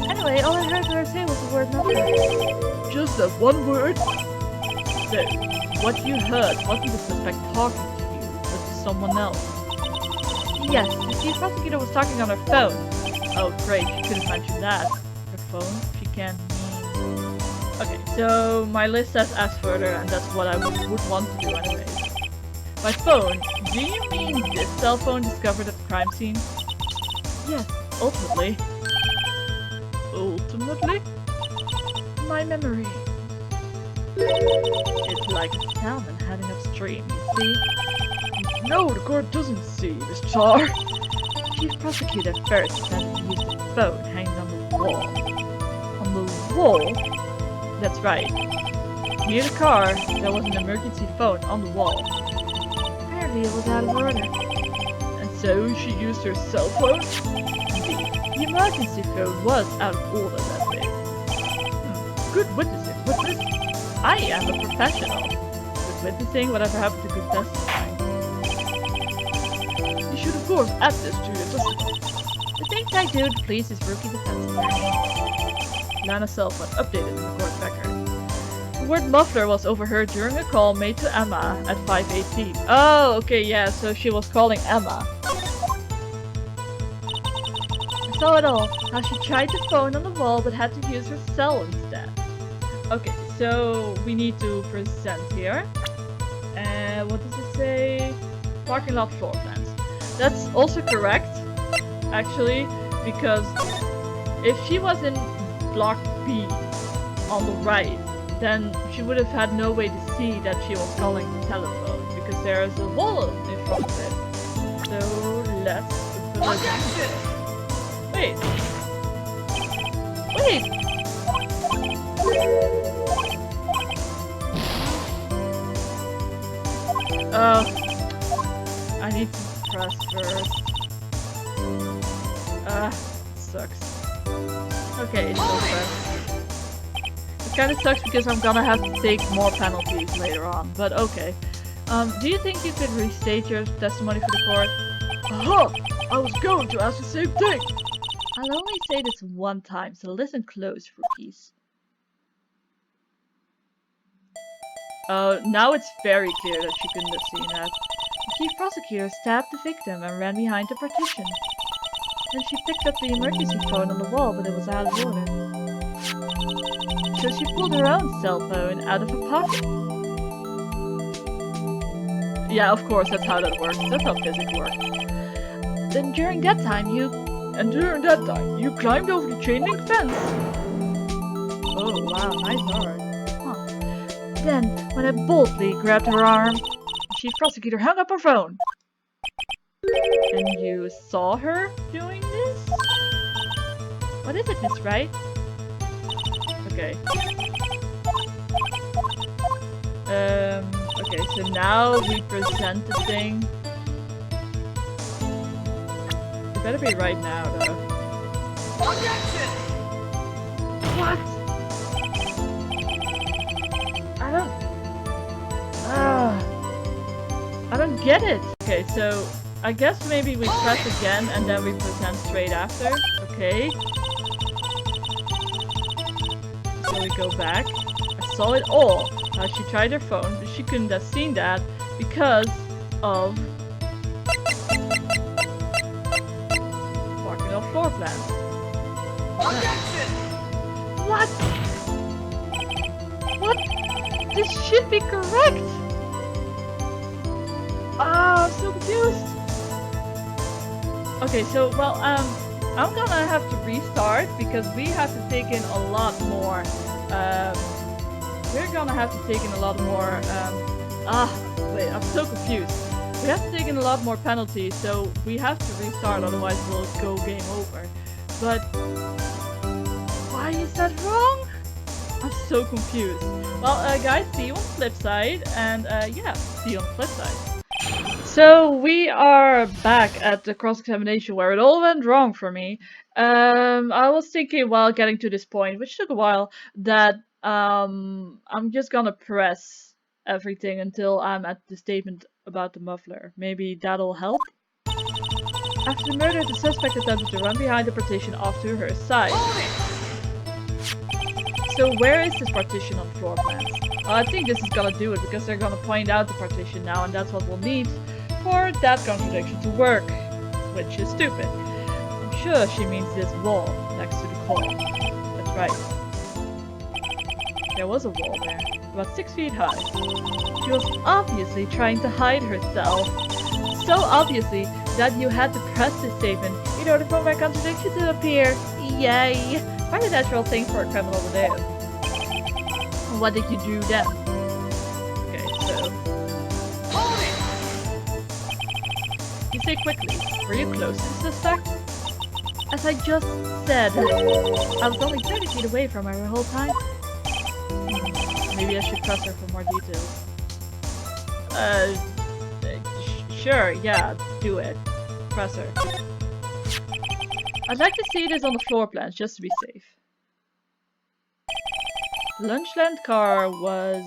Anyway, all I heard her say was the word muffler. Just that one word? So, what you heard wasn't the suspect talking to you, but to someone else. Yes, the chief prosecutor was talking on her phone. Oh great, she could have mentioned that. Her phone? She can't mean... Okay, so my list says ask further, and that's what I would want to do anyways. By phone, do you mean this cell phone discovered at the crime scene? Yes, ultimately. Ultimately? My memory. It's like a salmon heading upstream, you see? No, the court doesn't see, Miss Char. Chief prosecutor first said he used a phone hanging on the wall. On the wall? That's right. Near the car, there was an emergency phone on the wall. Apparently it was out of order. And so she used her cell phone? Indeed, the emergency phone was out of order that day. Good witnessing. I am a professional. Good witnessing, whatever happened to good testifying? You should of course add this to your testimony. The things I do to please his rookie defense attorney. Lana's cell phone updated in the court record. The word muffler was overheard during a call made to Emma at 5:18. Oh, okay, yeah, so she was calling Emma. I saw it all. How she tried to phone on the wall but had to use her cell instead. Okay, so we need to present here. And what does it say? Parking lot floor plans. That's also correct, actually, because if she was in block B on the right, then she would have had no way to see that she was calling the telephone because there is a wall in front of it. So let's wait. I need to press first. Sucks. Okay, it's still pressed. It kinda sucks because I'm gonna have to take more penalties later on, but okay. Do you think you could restate your testimony for the court? Aha! I was going to ask the same thing! I'll only say this one time, so listen close, rookies. Now it's very clear that she couldn't have seen that. The chief prosecutor stabbed the victim and ran behind the partition. Then she picked up the emergency phone on the wall, but it was out of order. So she pulled her own cell phone out of her pocket. Yeah, of course, that's how that works. That's how physics works. Then during that time, you climbed over the chain link fence. Oh, wow, nice arm. Huh. Then, when I boldly grabbed her arm, the chief prosecutor hung up her phone. And you saw her doing this? What is it, Miss Wright? Okay. Okay, so now we present the thing. It better be right now, though. What? I don't get it. Okay, so I guess maybe we press again and then we present straight after. Okay. So we go back. I saw it all. How she tried her phone, but she couldn't have seen that because of parking lot floor plans. What? What? This should be correct! Ah, I'm so confused! Okay, so, well, I'm gonna have to restart because we have to take in a lot more, we're gonna have to take in a lot more, wait, I'm so confused. We have to take in a lot more penalties, so we have to restart, otherwise we'll go game over. But, why is that wrong? I'm so confused. Well, guys, see you on the flip side, and yeah, see you on the flip side. So we are back at the cross-examination where it all went wrong for me. I was thinking while getting to this point, which took a while, that I'm just gonna press everything until I'm at the statement about the muffler. Maybe that'll help? After the murder, the suspect attempted to run behind the partition off to her side. So where is this partition on the floor plans? Well, I think this is gonna do it because they're gonna point out the partition now, and that's what we'll need for that contradiction to work, which is stupid. I'm sure she means this wall next to the column. That's right. There was a wall there, about 6 feet high. She was obviously trying to hide herself. So obviously that you had to press this statement in order for my contradiction to appear. Yay! Quite a natural thing for a criminal to do. What did you do then? Okay, so... You say quickly, were you close to the suspect? As I just said, I was only 30 feet away from her the whole time. Maybe I should press her for more details. Sure, yeah, do it. Press her. I'd like to see this on the floor plans, just to be safe. Lunchland car was...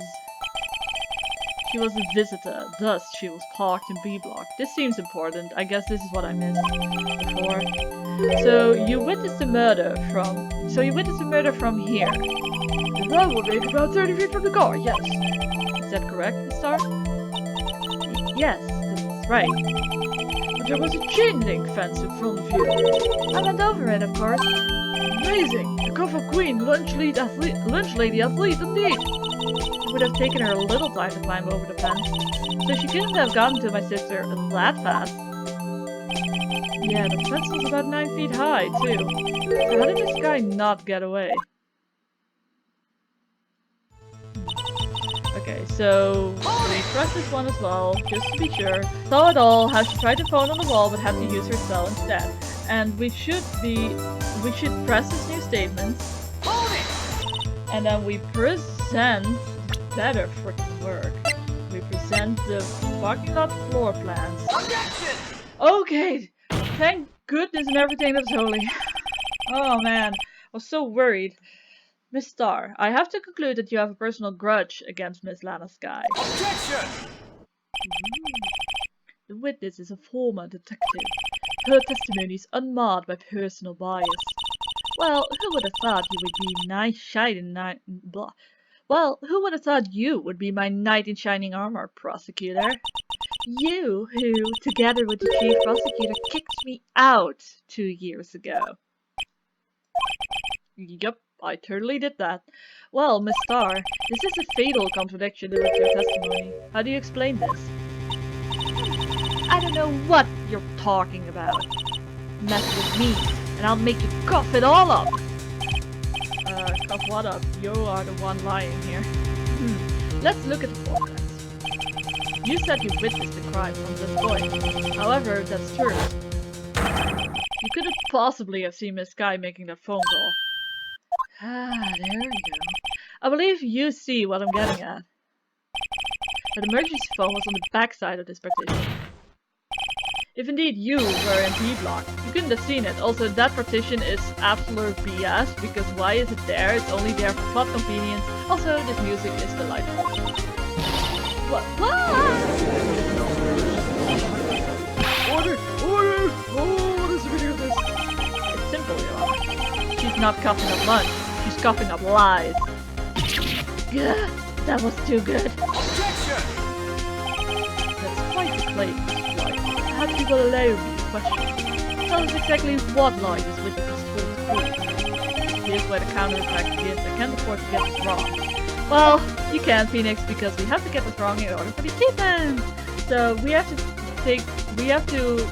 She was a visitor, thus she was parked in B block. This seems important. I guess this is what I missed before. So you witnessed the murder from... from here. The road will be about 30 feet from the car, yes. Is that correct, Miss Starr? Yes, that's right. But there was a chain link fence in front of you. I went over it, of course. Amazing! The cover queen, lunch lady athlete indeed! It would have taken her a little time to climb over the fence, so she couldn't have gotten to my sister that fast. Yeah, the fence was about 9 feet high, too. So how did this guy not get away? Okay, so we press this one as well, just to be sure. Saw it all, how she tried to phone on the wall but had to use her cell instead. And we should press this new statement. And then we present better freaking work. We present the parking lot floor plans. Objection! Okay, thank goodness and everything that's holy. Oh man, I was so worried. Miss Starr, I have to conclude that you have a personal grudge against Miss Lana Sky. Objection! The witness is a former detective. Her testimony is unmarred by personal bias. Well, who would have thought you would be who would have thought you would be my knight in shining armor, prosecutor? You who, together with the chief prosecutor, kicked me out 2 years ago. Yep, I totally did that. Well, Miss Starr, this is a fatal contradiction with your testimony. How do you explain this? I don't know what you're talking about. Mess with me, and I'll make you cough it all up. Cough what up? You are the one lying here. Let's look at the floor plans. You said you witnessed the crime from this point. However, that's true. You couldn't possibly have seen Miss Sky making that phone call. Ah, there we go. I believe you see what I'm getting at. That emergency phone was on the backside of this partition. If indeed you were in B block, you couldn't have seen it. Also, that partition is absolute BS, because why is it there? It's only there for plot convenience. Also, this music is delightful. What? Order! Order! Oh, what is the meaning of this? It's simple, Your Honor. She's not coughing up lunch. She's coughing up lies. Gah, that was too good. Objection! That's quite the claim. Perhaps you will allow me to question. Tell us exactly what lie this witness is told to prove. Here's where the counterattack begins. I can't afford to get this wrong. Well, you can, Phoenix, because we have to get this wrong in order for the achievement. So we have to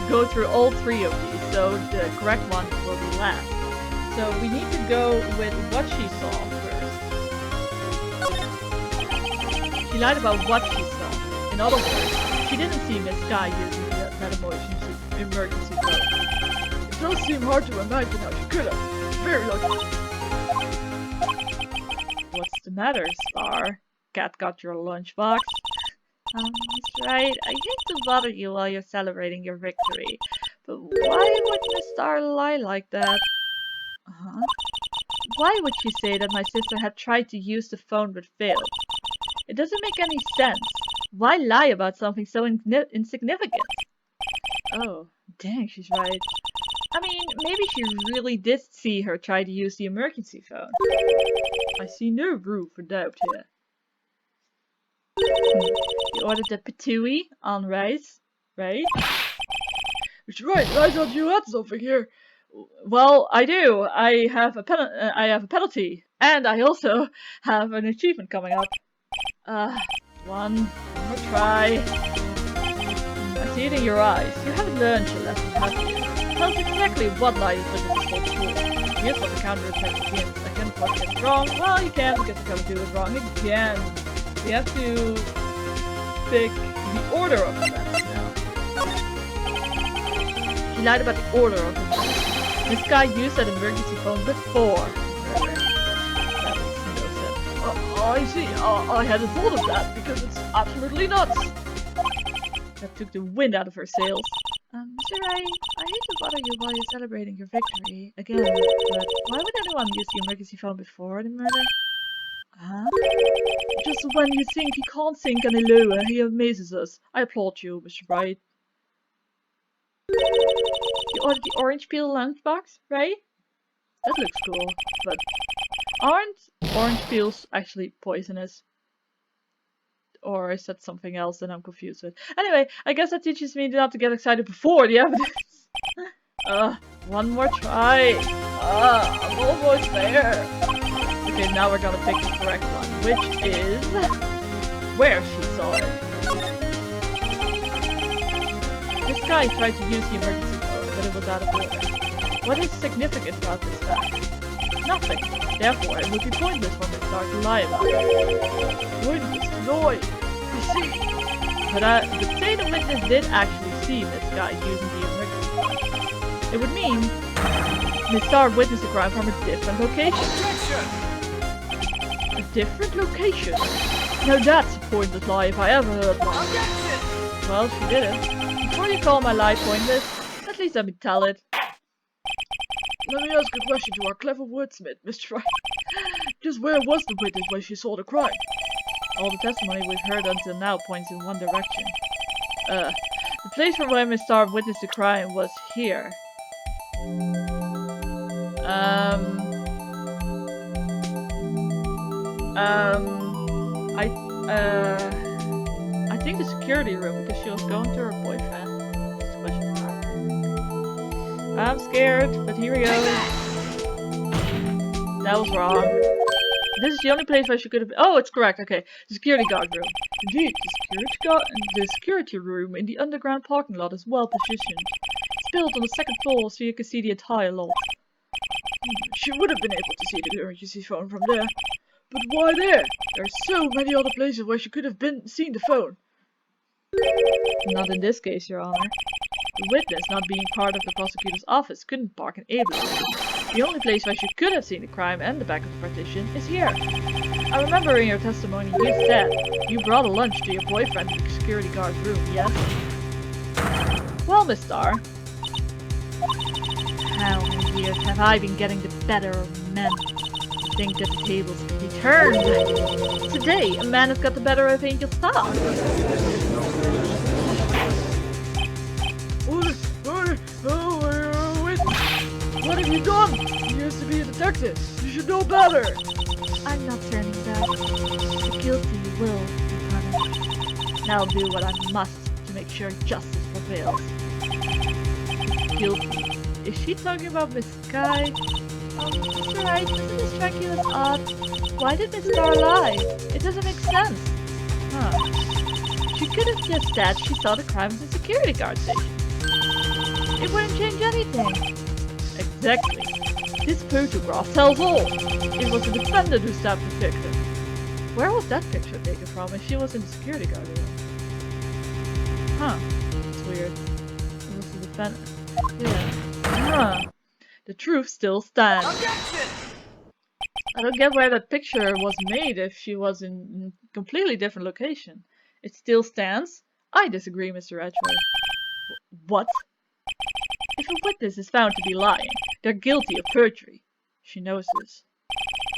go through all 3 of these. So the correct one will be last. So we need to go with what she saw first. She lied about what she saw. In other words, she didn't see Miss Sky using that emergency phone. It does seem hard to imagine how she could have. Very lucky. What's the matter, Star? Cat got your lunchbox? Miss Wright, I hate to bother you while you're celebrating your victory, but why would Miss Star lie like that? Why would she say that my sister had tried to use the phone but failed? It doesn't make any sense. Why lie about something so insignificant? Oh, dang, she's right. I mean, maybe she really did see her try to use the emergency phone. I see no room for doubt here. You ordered the patooey on rice, right? It's right, I thought you had something here. Well, I do. I have a penalty, and I also have an achievement coming up. One more try. I see it in your eyes. You haven't learned your lesson, have you? Tell us exactly what lie is with this whole school. Here's what the counterattack begins. I can't quite get it wrong. Well, you can't because you're gonna do it wrong again. We have to pick the order of events now. She lied about the order of events. This guy used that emergency phone before. Oh, I see. I hadn't thought of that because it's absolutely nuts. That took the wind out of her sails. Mr. Wright, I hate to bother you while you're celebrating your victory again, but why would anyone use the emergency phone before the murder? Huh? Just when you think he can't sink any lower, he amazes us. I applaud you, Mr. Wright. You ordered the orange peel lunchbox, right? That looks cool, but aren't orange peels actually poisonous? Or is that something else that I'm confused with? Anyway, I guess that teaches me not to get excited before the evidence. One more try. I'm almost there. Okay, now we're gonna pick the correct one, which is where she saw it. This guy tried to use the emergency phone, but it was out of order. What is significant about this fact? Nothing. Therefore, it would be pointless when we start to lie about it. Pointless to lie. You see. But say the witness did actually see this guy using the emergency phone. It would mean Miss Starr witnessed the crime from a different location. A different location? Now that's a pointless lie if I ever heard one. Well, she did it. Before you call my lie pointless, at least let me tell it. Let me ask a question to our clever wordsmith, Mr. Wright. Just where was the witness when she saw the crime? All the testimony we've heard until now points in one direction. The place from where Miss Starr witnessed the crime was here. I think the security room because she was going to her boyfriend. I'm scared, but here we go. That was wrong. This is the only place where she could have been. Oh, it's correct. Okay, the security guard room. Indeed, the security room in the underground parking lot is well positioned. It's built on the second floor, so you can see the entire lot. She would have been able to see the emergency phone from there. But why there? There are so many other places where she could have seen the phone. Not in this case, Your Honor. The witness, not being part of the prosecutor's office, couldn't park an able. The only place where she could have seen the crime and the back of the partition is here. I remember in your testimony you said you brought a lunch to your boyfriend in the security guard room, yes? Well, Miss Starr, how many years have I been getting the better of men? I think that the tables can be turned. Today, a man has got the better of Angel Starr. What have you done? You used to be a detective. You should know better. I'm not turning back. The guilty will be punished. Now I'll do what I must to make sure justice prevails. Guilty. Is she talking about Miss Sky? Mr. Wright, doesn't this strike you as odd? Why did Miss Starr lie? It doesn't make sense. Huh. She could have just said she saw the crime at the security guard station. It wouldn't change anything. Exactly. This photograph tells all. It was the defendant who stabbed the victim. Where was that picture taken from if she was in the security guard room? Huh. That's weird. It was the defendant. Yeah. Huh. The truth still stands. Objection! I don't get where that picture was made if she was in a completely different location. It still stands? I disagree, Mr. Edgeworth. What? If a witness is found to be lying, they're guilty of perjury. She knows this.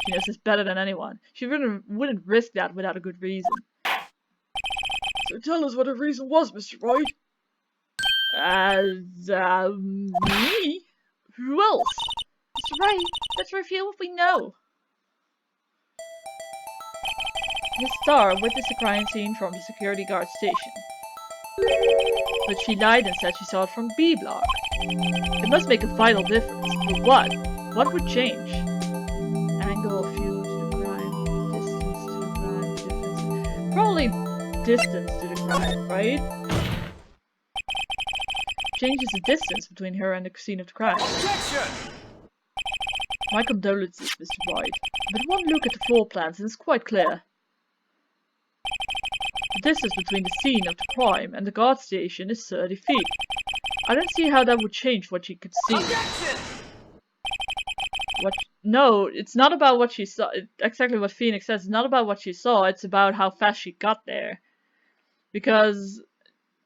She knows this better than anyone. She wouldn't risk that without a good reason. So tell us what the reason was, Mr. Wright. Me? Who else? Mr. Wright, let's review what we know. Miss Starr witnessed the crime scene from the security guard station. But she lied and said she saw it from B block. It must make a vital difference. But what? What would change? Angle, view to the crime, distance to the crime, difference. Probably distance to the crime, right? Changes the distance between her and the scene of the crime. Objection! My condolences, Mr. Wright. But one look at the floor plans and it's quite clear. The distance between the scene of the crime and the guard station is 30 feet. I don't see how that would change what you could see. Objection! what? No, it's not about what she saw. Exactly what Phoenix says. It's not about what she saw. It's about how fast she got there. Because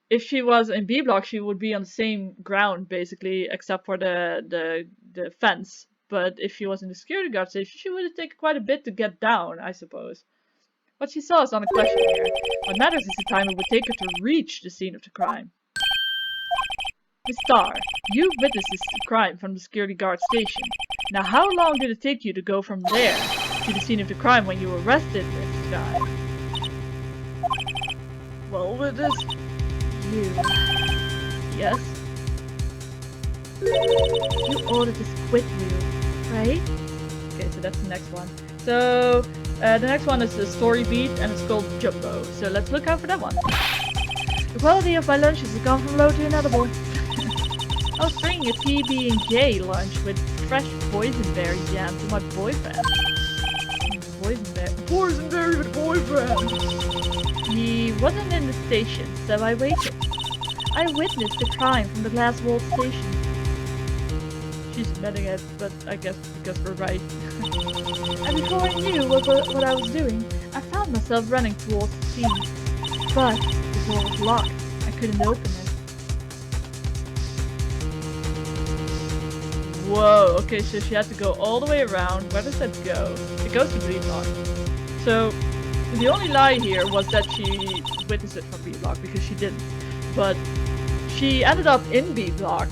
if she was in B block, she would be on the same ground basically, except for the fence. But if she was in the security guard station, she would have taken quite a bit to get down, I suppose. What she saw is not a question here. What matters is the time it would take her to reach the scene of the crime. Miss Starr, you witnessed this crime from the security guard station. Now, how long did it take you to go from there to the scene of the crime when you arrested this guy? Well, witness, you. Yes? You ordered the squid wheel, right? Okay, so that's the next one. So, the next one is a story beat, and it's called Jumbo. So let's look out for that one. The quality of my lunches has gone from low to inedible. I was bringing a PB&J lunch with fresh boysenberry jam to my boyfriend. Boysenberry with boyfriend! He wasn't in the station, so I waited. I witnessed the crime from the glass walled station. She's admitting it, but I guess because we're right. And before I knew what I was doing, I found myself running towards the scene. But the door was locked. I couldn't open it. Whoa, okay, so she had to go all the way around. Where does that go? It goes to B block. So, the only lie here was that she witnessed it from B block, because she didn't. But she ended up in B block,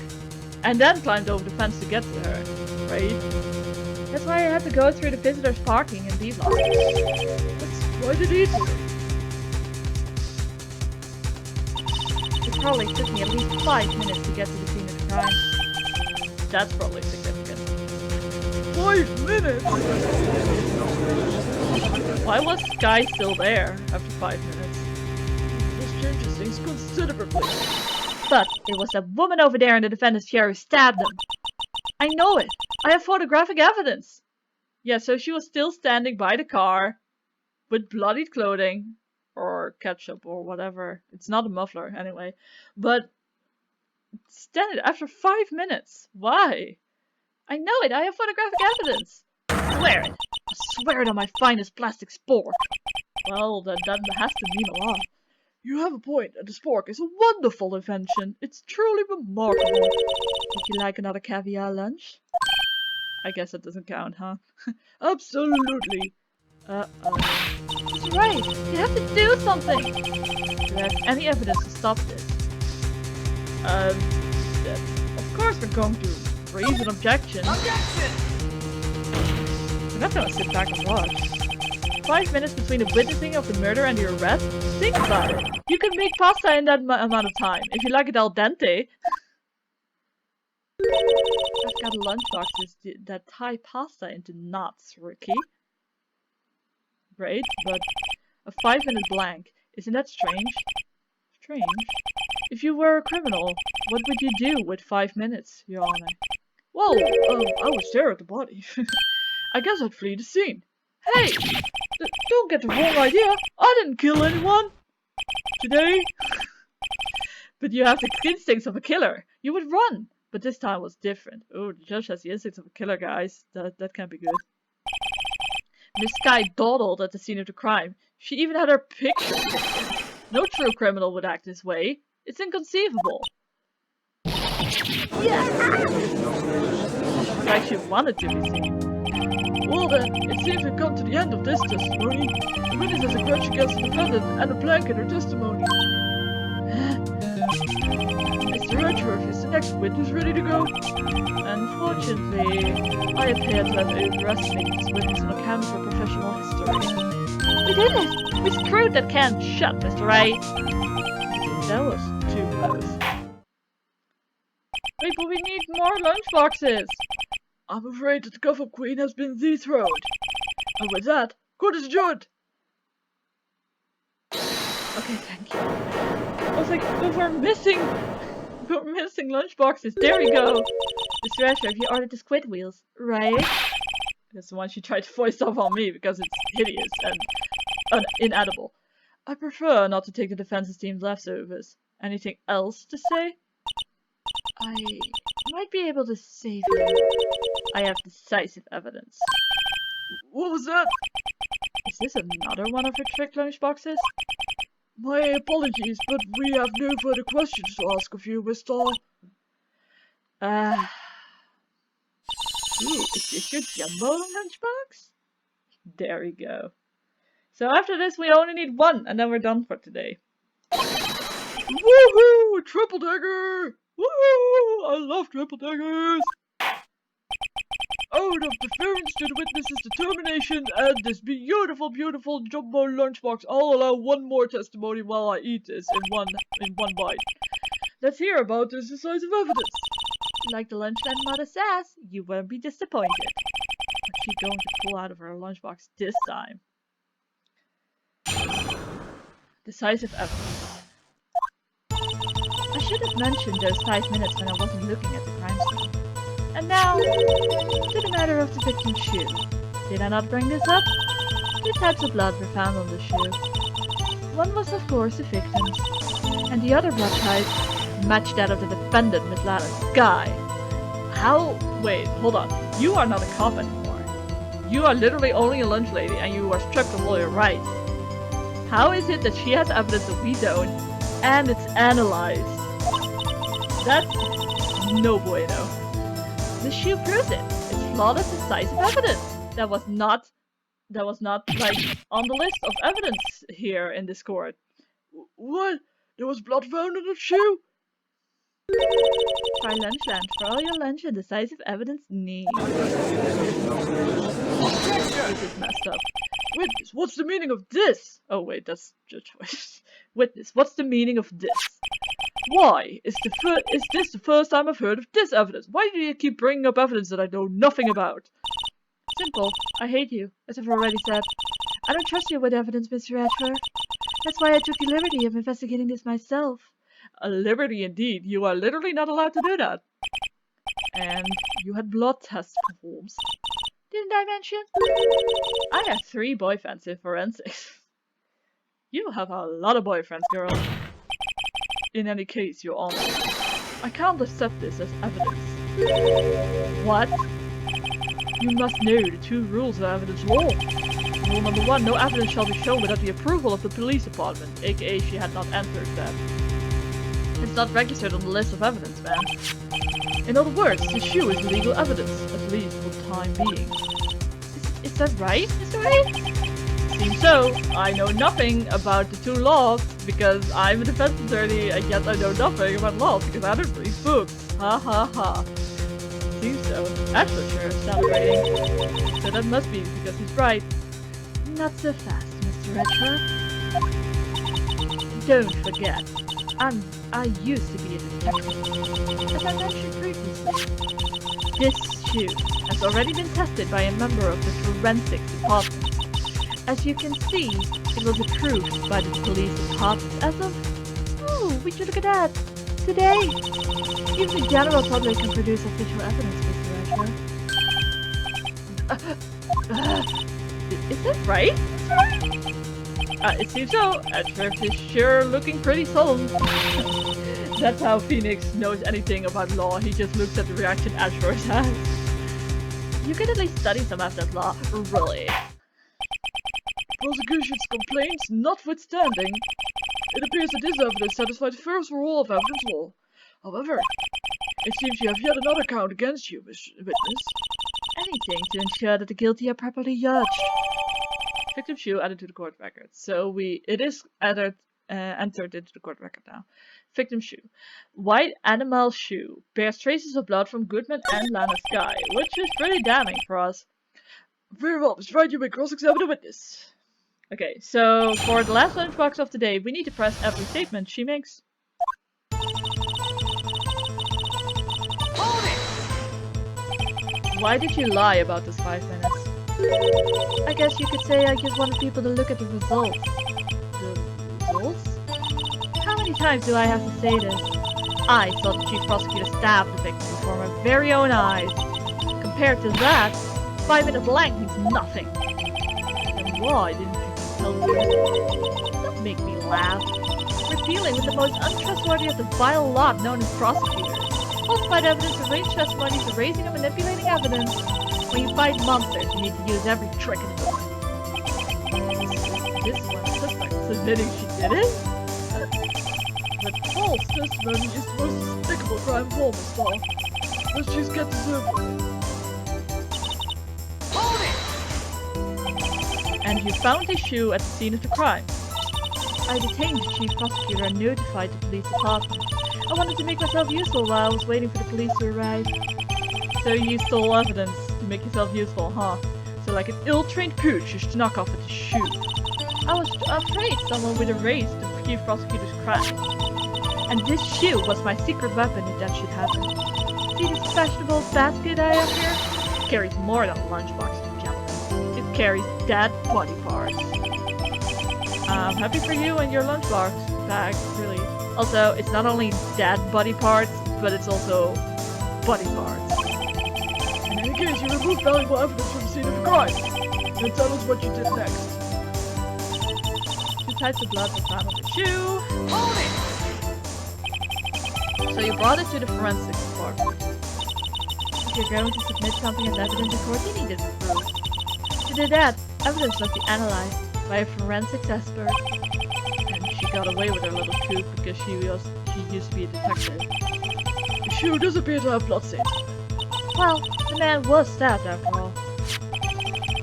and then climbed over the fence to get to her, right? That's why I had to go through the visitors parking in B block. That's quite a detour. It probably took me at least 5 minutes to get to the scene of the crime. That's probably significant. 5 minutes? Why was Sky still there after 5 minutes? This changes things considerably. But it was that woman over there in the defendant's chair who stabbed them. I know it. I have photographic evidence. Yeah, so she was still standing by the car with bloodied clothing or ketchup or whatever. It's not a muffler anyway. But standing after 5 minutes. Why? I know it. I have photographic evidence. Swear it. I swear it on my finest plastic spork. Well, that has to mean a lot. You have a point, and the spork is a wonderful invention. It's truly remarkable. Would you like another caviar lunch? I guess that doesn't count, huh? Absolutely. Uh-oh. That's right. You have to do something. Do you have any evidence to stop this? Of course we're going to raise an objection. Objection! We're not gonna sit back and watch. 5 minutes between the witnessing of the murder and the arrest? Think about it. You can make pasta in that amount of time, if you like it al dente. I've got lunchboxes that tie pasta into knots, Ricky. Right, but a 5-minute blank. Isn't that strange? Strange? If you were a criminal, what would you do with 5 minutes, Your Honor? Well, I would stare at the body. I guess I'd flee the scene. Hey! Don't get the wrong idea. I didn't kill anyone. Today. But you have the instincts of a killer. You would run. But this time was different. Oh, the judge has the instincts of a killer, guys. That can't be good. Miss Sky dawdled at the scene of the crime. She even had her picture taken. No true criminal would act this way. It's inconceivable. Yeah! It's like she wanted to be seen. Well then, it seems we've come to the end of this testimony. The witness has a grudge against the defendant and a blank in her testimony. Mr. Edgeworth, is the next witness ready to go? Unfortunately, I appear to have overestimated this witness on account of her professional history. We did it! We screwed that can shut, Mr. Wright! That was too close. Wait, but we need more lunchboxes! I'm afraid that the cough-up queen has been dethroned. And with that, court is adjourned! Okay, thank you. I was like, but we're missing lunchboxes. There we go! Mr. Edgeworth, you ordered the squid wheels, right? That's the one she tried to voice off on me because it's hideous and inedible. I prefer not to take the defense's team's leftovers. Anything else to say? I might be able to save you. I have decisive evidence. What was that? Is this another one of her trick lunchboxes? My apologies, but we have no further questions to ask of you, Mr. Ooh, is this your jumbo lunchbox? There we go. So after this, we only need one, and then we're done for today. Woohoo! Triple dagger! Woohoo! I love triple daggers! Out of deference to the witness's determination and this beautiful, beautiful jumbo lunchbox, I'll allow one more testimony while I eat this in one bite. Let's hear about this decisive evidence. Like the lunchman mother says, you won't be disappointed. What's she going to pull out of her lunchbox this time? Decisive evidence. I should have mentioned those 5 minutes when I wasn't looking at the crime scene. And now, to the matter of the victim's shoe. Did I not bring this up? 2 types of blood were found on the shoe. One was of course the victim's, and the other blood type matched that of the defendant, Miss Lana Sky. How? Wait, hold on. You are not a cop anymore. You are literally only a lunch lady and you are stripped of all your rights. How is it that she has evidence that we don't, and it's analyzed? That's no bueno. The shoe proves it. It's flawless, decisive evidence. That was not like on the list of evidence here in this court. What? There was blood found on the shoe? Try Lunchland for all your lunch and decisive evidence needs. This is messed up. Witness, what's the meaning of this? Oh wait, that's judge. Witness, what's the meaning of this? Why? Is this the first time I've heard of this evidence? Why do you keep bringing up evidence that I know nothing about? Simple. I hate you, as I've already said. I don't trust you with evidence, Mr. Edgeworth. That's why I took the liberty of investigating this myself. A liberty indeed. You are literally not allowed to do that. And you had blood tests performed. Didn't I mention? I have 3 boyfriends in forensics. You have a lot of boyfriends, girl. In any case, Your Honor, I can't accept this as evidence. What? You must know the 2 rules of evidence law. Rule number 1, no evidence shall be shown without the approval of the police department, aka she had not entered that. It's not registered on the list of evidence, man. In other words, the shoe is legal evidence, at least for the time being. Is that right, Mr. Wright? Seems so. I know nothing about the 2 laws because I'm a defense attorney, and yet I know nothing about laws because I don't read books. Ha ha ha. Seems so. That's for sure. Celebrating. So that must be because he's right. Not so fast, Mr. Edgeworth. Don't forget, I used to be a detective, as I mentioned previously. this shoe has already been tested by a member of the forensics department. As you can see, it was approved by the police department as of... Oh, would you look at that? Today! Even the general public can produce official evidence, Mr. Edgeworth. Is that right? It seems so. Edgeworth is sure looking pretty solemn. That's how Phoenix knows anything about law. He just looks at the reaction Edgeworth has. You could at least study some of that law, really. Prosecution's complaints notwithstanding, it appears that this evidence satisfies the first rule of evidence law. However, it seems you have yet another count against you, Miss Witness. Anything to ensure that the guilty are properly judged. Victim shoe added to the court record. So it is entered into the court record now. Victim shoe. White animal shoe. Bears traces of blood from Goodman and Lana Sky, which is pretty damning for us. Very well, Mr. Wright, you may cross-examine the witness. Okay, so for the last lunchbox of the day, we need to press every statement she makes. Why did you lie about this 5 minutes? I guess you could say I just wanted people to look at the results. The results? How many times do I have to say this? I saw the chief prosecutor stab the victim before my very own eyes. Compared to that, 5 minute blank means nothing. Then why didn't you tell me? Don't make me laugh. We're dealing with the most untrustworthy of the vile lot known as prosecutors. Falsified evidence, arranged testimonies, erasing and manipulating evidence. When you fight monsters, you need to use every trick in the book. This one suspect is admitting she did it? But false testimony is the most despicable crime of all, Miss Law. Let's just get this over with. Hold it! And you found his shoe at the scene of the crime. I detained the chief prosecutor and notified the police department. I wanted to make myself useful while I was waiting for the police to arrive. So you stole evidence to make yourself useful, huh? So like an ill-trained pooch, you snuck off with his shoe. I was afraid someone would erase the chief prosecutor's crime. And this shoe was my secret weapon if that should happen. See this fashionable basket I have here? It carries more than a lunchbox, gentlemen. It carries dead body parts. I'm happy for you and your lunchbox bag, really. Also, it's not only dead body parts, but it's also body parts. In any case, you removed valuable evidence from the scene of the crime. Now tell us what you did next. 2 types of blood were found on the shoe. Hold it! So you brought it to the forensics department. If you're going to submit something as evidence in court, you need it approved. To do that, evidence must be analyzed by a forensics expert. And she got away with her little coup because she used to be a detective. The shoe does appear to have bloodstains. Well, the man was stabbed after all.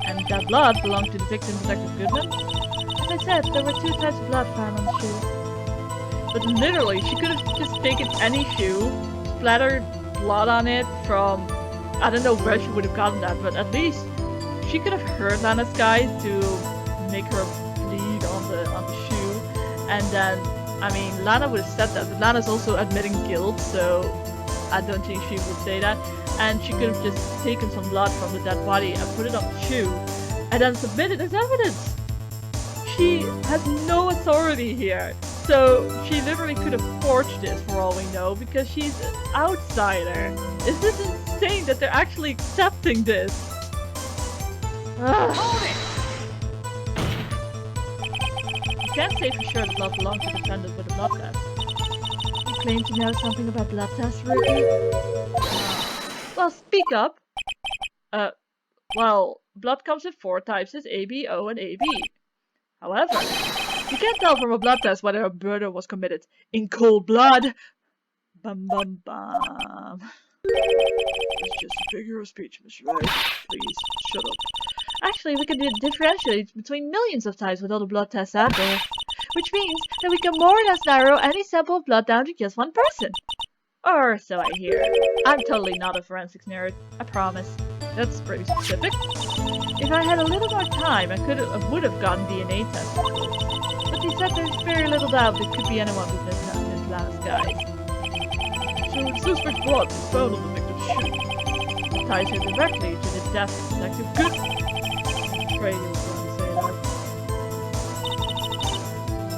And that blood belonged to the victim, Detective Goodman. As I said, there were 2 types of blood found on the shoe. But literally, she could have just taken any shoe, splattered blood on it from... I don't know where she would have gotten that, but at least she could have hurt Lana's guy to make her bleed on the shoe. And then, I mean, Lana would have said that, but Lana's also admitting guilt, so I don't think she would say that. And she could have just taken some blood from the dead body and put it on the shoe, and then submitted as evidence. She has no authority here. So she literally could have forged this for all we know because she's an outsider. Is this insane that they're actually accepting this? Hold it! You can't say for sure the blood belonged to the defendant with a blood test. You claim to know something about blood tests, Ruby? Well, speak up. Well, blood comes in 4 types: it's AB, O, and AB. However, you can't tell from a blood test whether a murder was committed in cold blood. Bum bum bum. It's just a figure of speech, Miss Wright. Please, shut up. Actually, we can differentiate between millions of types with all the blood tests out there. Which means that we can more or less narrow any sample of blood down to just one person. Or so I hear. I'm totally not a forensics nerd, I promise. That's pretty specific. If I had a little more time, I would have gotten DNA tests. But they said there's very little doubt it could be anyone with this last guy. So the suspect's blood was found on the victim's shoe. It ties her directly to the death of Detective Goodman. I'm afraid he was going to say that.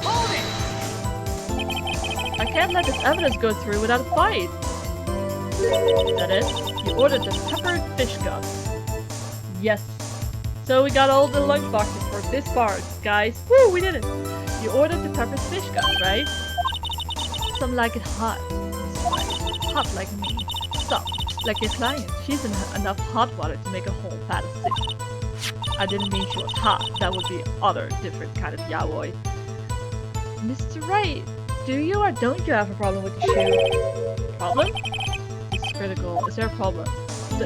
Hold it! I can't let this evidence go through without a fight. That is, you ordered the peppered fish guts. Yes. So we got all the lunchboxes for this part, guys. Woo, we did it! You ordered the peppered fish guts, right? Some like it hot. Hot like me. Soft like your client. She's in enough hot water to make a whole pot of soup. I didn't mean she was hot. That would be other different kind of yaoi. Mr. Wright, do you or don't you have a problem with the shoe? Problem? This is critical. Is there a problem?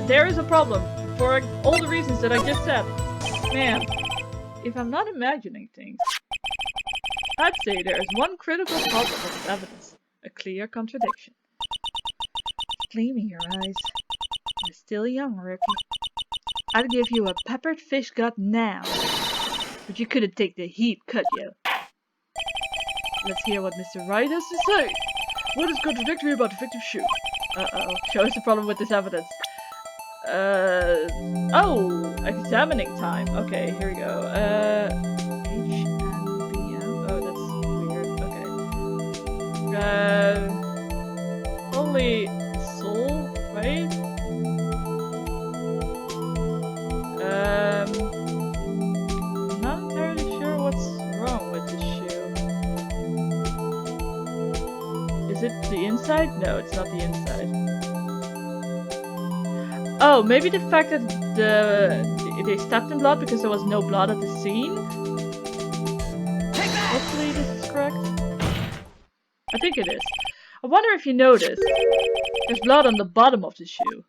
There is a problem. For all the reasons that I just said. Man, if I'm not imagining things, I'd say there is one critical problem with this evidence. A clear contradiction. Gleaming your eyes. You're still young, rookie. I'd give you a peppered fish gut now. But you couldn't take the heat, could you? Let's hear what Mr. Wright has to say. What is contradictory about the victim's shoe? Uh-oh. Show us the problem with this evidence. Oh! Examining time. Okay, here we go. HMBM. Oh, that's weird. Okay. Only soul, right? I'm not entirely sure what's wrong with this shoe. Is it the inside? No, it's not the inside. Oh, maybe the fact that they stepped in blood because there was no blood at the scene? Hopefully this is correct. I think it is. I wonder if you noticed. There's blood on the bottom of the shoe.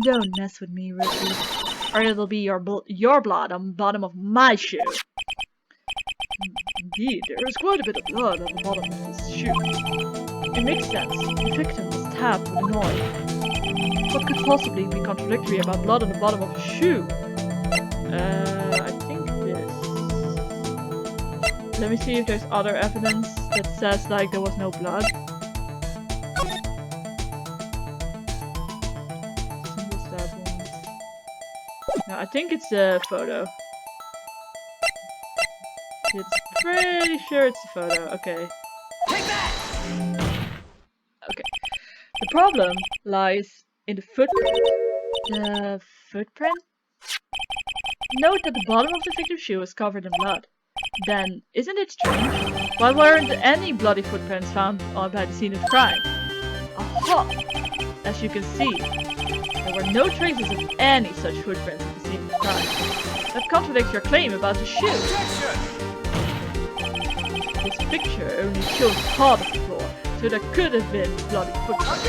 Don't mess with me, rookie. Or it'll be your blood on the bottom of my shoe. Indeed, there is quite a bit of blood on the bottom of this shoe. It makes sense. The victim was stabbed with a knife. What could possibly be contradictory about blood on the bottom of a shoe? I think this. Let me see if there's other evidence that says like there was no blood. Single stab wounds. No, I think it's a photo. It's pretty sure it's a photo. Okay. Okay. The problem lies in the footprint. The footprint? Note that the bottom of the victim's shoe is covered in blood. Then, isn't it strange? Why weren't any bloody footprints found by the scene of the crime? Aha! As you can see, there were no traces of any such footprints at the scene of the crime. That contradicts your claim about the shoe. This picture only shows part of the floor, so there could have been bloody footprints.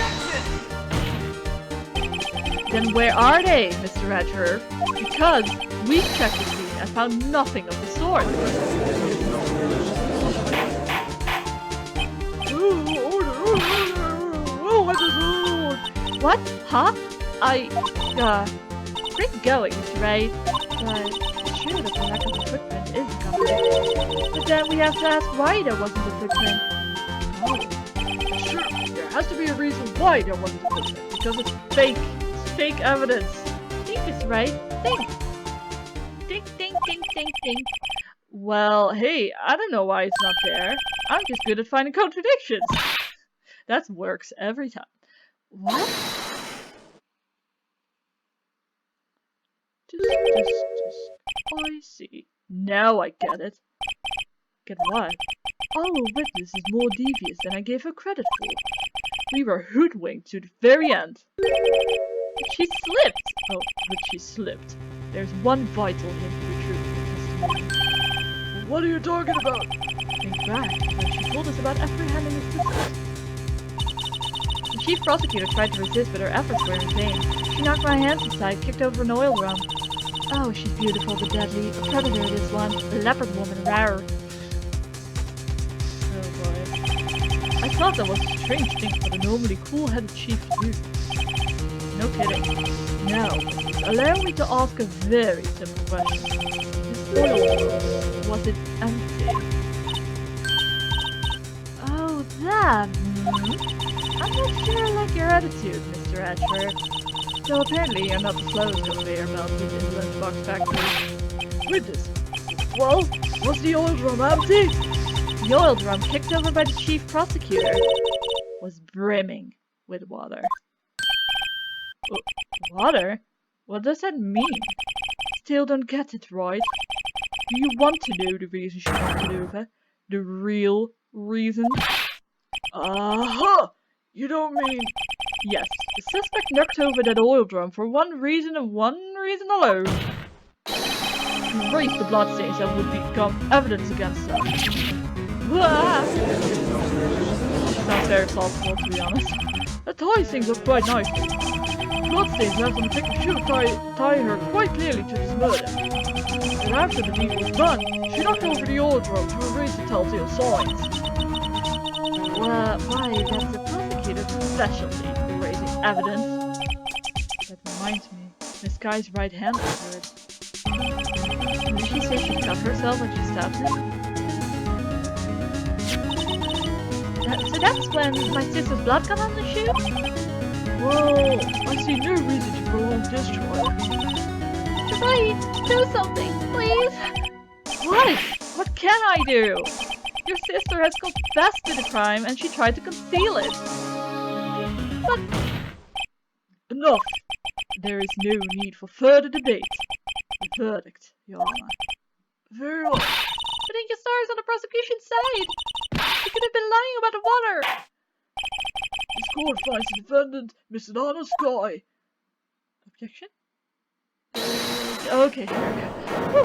Then where are they, Mr. Edgeworth? Because we checked the scene and found nothing of the sort. What? Huh? Great going, Mr. Wright. But sure that the lack of a footprint is a contradiction. But then we have to ask why there wasn't a footprint. Oh, sure, there has to be a reason why there wasn't a footprint. Because it's fake. It's fake evidence. Think, Mr. Wright. Think. Think. Well, hey, I don't know why it's not there. I'm just good at finding contradictions. That works every time. What? Just. I see. Now I get it. Get what? Our witness is more devious than I gave her credit for. We were hoodwinked to the very end. She slipped. Oh, but she slipped. There's one vital hint of the truth in her testimony. What are you talking about? Think back when she told us about apprehending the sisters. The chief prosecutor tried to resist, but her efforts were in vain. She knocked my hands aside, kicked over an oil drum. Oh, she's beautiful but deadly. A predator, this one. A leopard woman, rare. Oh boy. I thought that was a strange thing for the normally cool-headed chief to do. No kidding. Now, allow me to ask a very simple question. This oil drum, was it empty? Oh, that. I'm not sure I like your attitude, Mr. Edgeworth. So apparently you're not the slowest conveyor belt within the lunchbox factory. Witness. Well, was the oil drum empty? The oil drum, kicked over by the chief prosecutor, was brimming with water. Water? What does that mean? Still don't get it, right? Do you want to know the reason she knocked it over? The real reason? Aha! You don't mean... Yes, the suspect knocked over that oil drum for one reason and one reason alone. To erase the bloodstains that would become evidence against her. Sounds very plausible, to be honest. That ties things up quite nicely. Bloodstains left on the victim's shoe tie her quite clearly to this murder. And after the deed was done, she knocked over the oil drum to erase the telltale signs. Why, that's the prosecutor's specialty, erasing evidence. That reminds me, Miss Guy's right hand was hurt. Did she say she cut herself when she stabbed her? So that's when my sister's blood got on the shoe? Whoa, I see no reason to prolong this trial. Right, do something, please. What can I do? Your sister has confessed to the crime and she tried to conceal it. But... Enough. There is no need for further debate. The verdict, Your Honor. Very well. But then your star is on the prosecution's side. You could have been lying about the water. This court finds the defendant, Mr. Honor Sky, Objection? Okay, sure. Woo.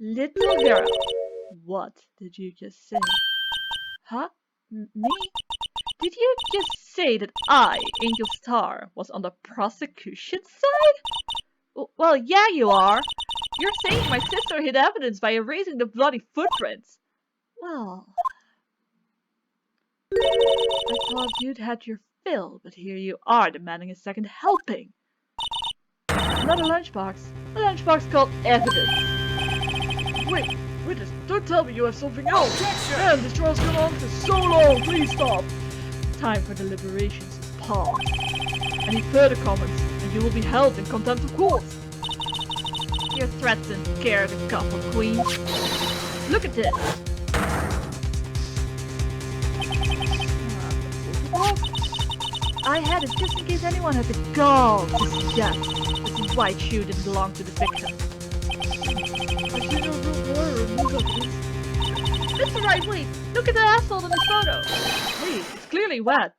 Little girl, what did you just say? Huh? Me? Did you just say that I, Angel Star, was on the prosecution side? Well, yeah, you are. You're saying my sister hid evidence by erasing the bloody footprints. Well, I thought you'd had your fill, but here you are demanding a second helping. Not a lunchbox. A lunchbox called evidence. Wait, witness, don't tell me you have something else. Man, this trial's gone on for so long. Please stop. Time for deliberations is past. Any further comments, and you will be held in contempt of court. Your threats didn't scare the couple, Queen. Look at this. I had it just in case anyone had the gall to suggest that the white shoe didn't belong to the victim. I see no room for remove evidence. Mr. Wright, wait! Look at the asphalt in this photo! Wait, it's clearly wet.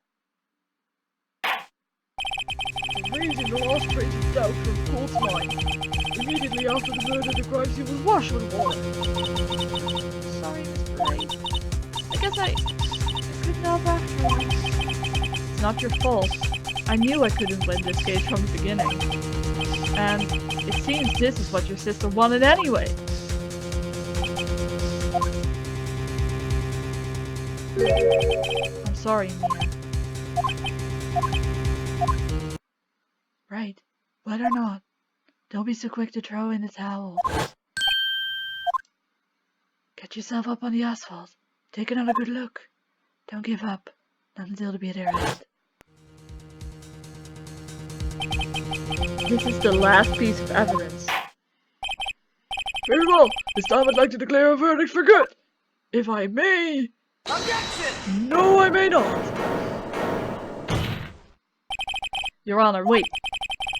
Raising the last trace of doubt from Colt's mind. Immediately after the murder, the crime scene was washed with water. Sorry, Mr. Wright. I guess I couldn't help after all. It's not your fault. I knew I couldn't win this case from the beginning. And it seems this is what your sister wanted anyway. I'm sorry, Mia. Right, whether or not, don't be so quick to throw in the towel. Get yourself up on the asphalt. Take another good look. Don't give up. Not until the bitter end. This is the last piece of evidence. Very well, this time I'd like to declare a verdict for good. If I may... Objection! No, I may not. Your Honor, wait.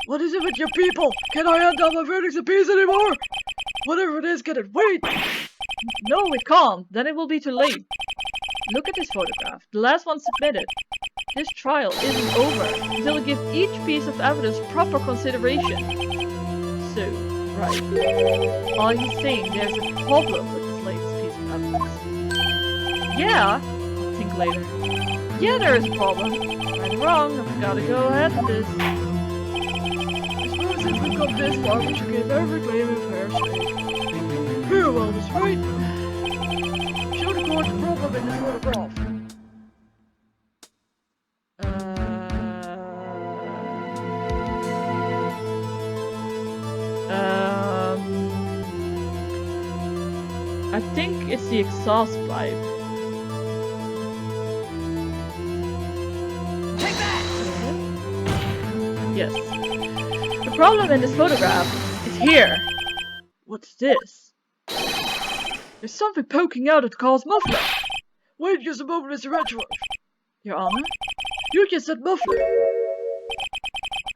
What is it with you people? Can I hand down my verdicts in peace anymore? Whatever it is, can it wait? No, it can't. Then it will be too late. Look at this photograph. The last one submitted. This trial isn't over until we give each piece of evidence proper consideration. So, right. Are you saying there's a problem with this latest piece of evidence? Yeah? I'll think later. Yeah, there is a problem. Right or wrong, I've gotta go ahead with this. I suppose since we've come this far, we should give every claim a fair shake. Very well, Miss Wright. Show the court the problem in this photograph. I think it's the exhaust pipe. Take that! Yes. The problem in this photograph is here. What's this? There's something poking out of the car's muffler. Wait just a moment, Mr. Edgeworth. Your Honor? You just said muffler.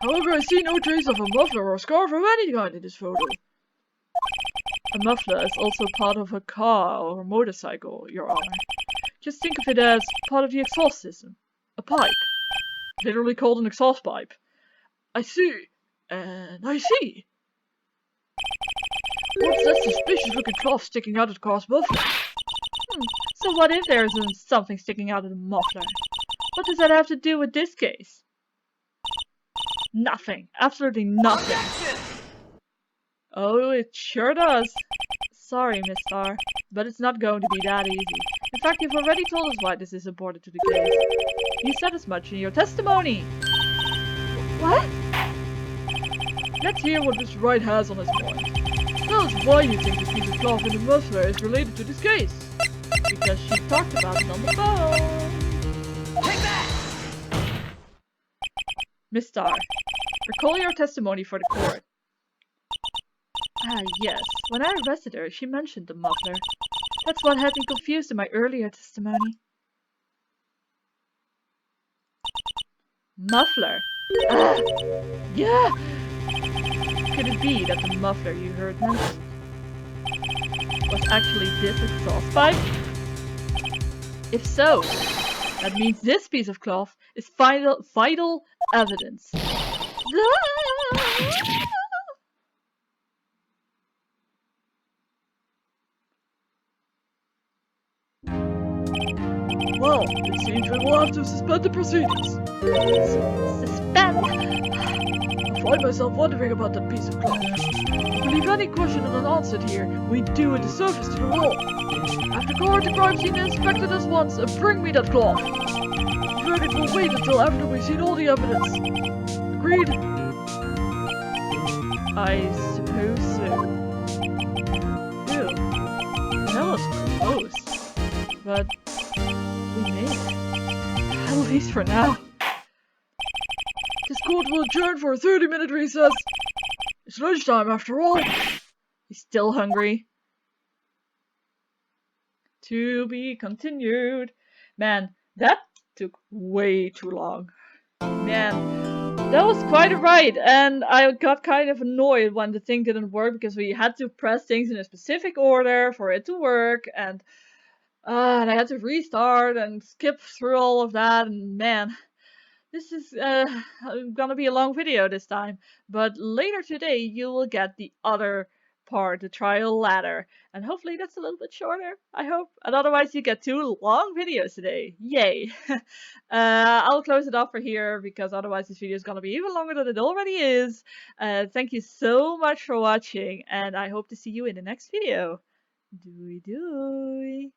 However, I see no trace of a muffler or scarf of any kind in this photo. A muffler is also part of a car or a motorcycle, Your Honor. Just think of it as part of the exhaust system. A pipe. Literally called an exhaust pipe. I see. And I see. What's that suspicious looking cloth sticking out of the car's muffler? So what if there isn't something sticking out of the muffler? What does that have to do with this case? Nothing. Absolutely nothing. Objection! Oh, it sure does. Sorry, Miss Star, but it's not going to be that easy. In fact, you've already told us why this is important to the case. You said as much in your testimony. What? Let's hear what Mr. Wright has on his mind. Tell us why you think this piece of cloth in the muffler is related to this case. Because she talked about it on the phone. Take that! Miss Star, recall your testimony for the court. Ah, yes. When I arrested her, she mentioned the muffler. That's what had me confused in my earlier testimony. Muffler? Ah! Yeah! Could it be that the muffler you heard mentioned was actually this exhaust pipe? If so, that means this piece of cloth is vital evidence. Well, it seems we will have to suspend the proceedings. Suspend? I find myself wondering about that piece of cloth. To leave any question unanswered here, we do a disservice to the law. After guard the crime scene and inspected us once and bring me that cloth. The verdict will wait until after we've seen all the evidence. Agreed? I suppose so. Phew. That was close. But we made it. At least for now. This court will adjourn for a 30-minute recess. It's lunchtime after all. He's still hungry. To be continued. Man, that took way too long. Man, that was quite a ride, and I got kind of annoyed when the thing didn't work because we had to press things in a specific order for it to work, and I had to restart and skip through all of that, and man, this is gonna be a long video this time. But later today you will get the other part, the trial ladder, and hopefully that's a little bit shorter, I hope. And otherwise you get 2 long videos today. Yay! I'll close it off for here because otherwise this video is gonna be even longer than it already is. Thank you so much for watching, and I hope to see you in the next video. Doei doei!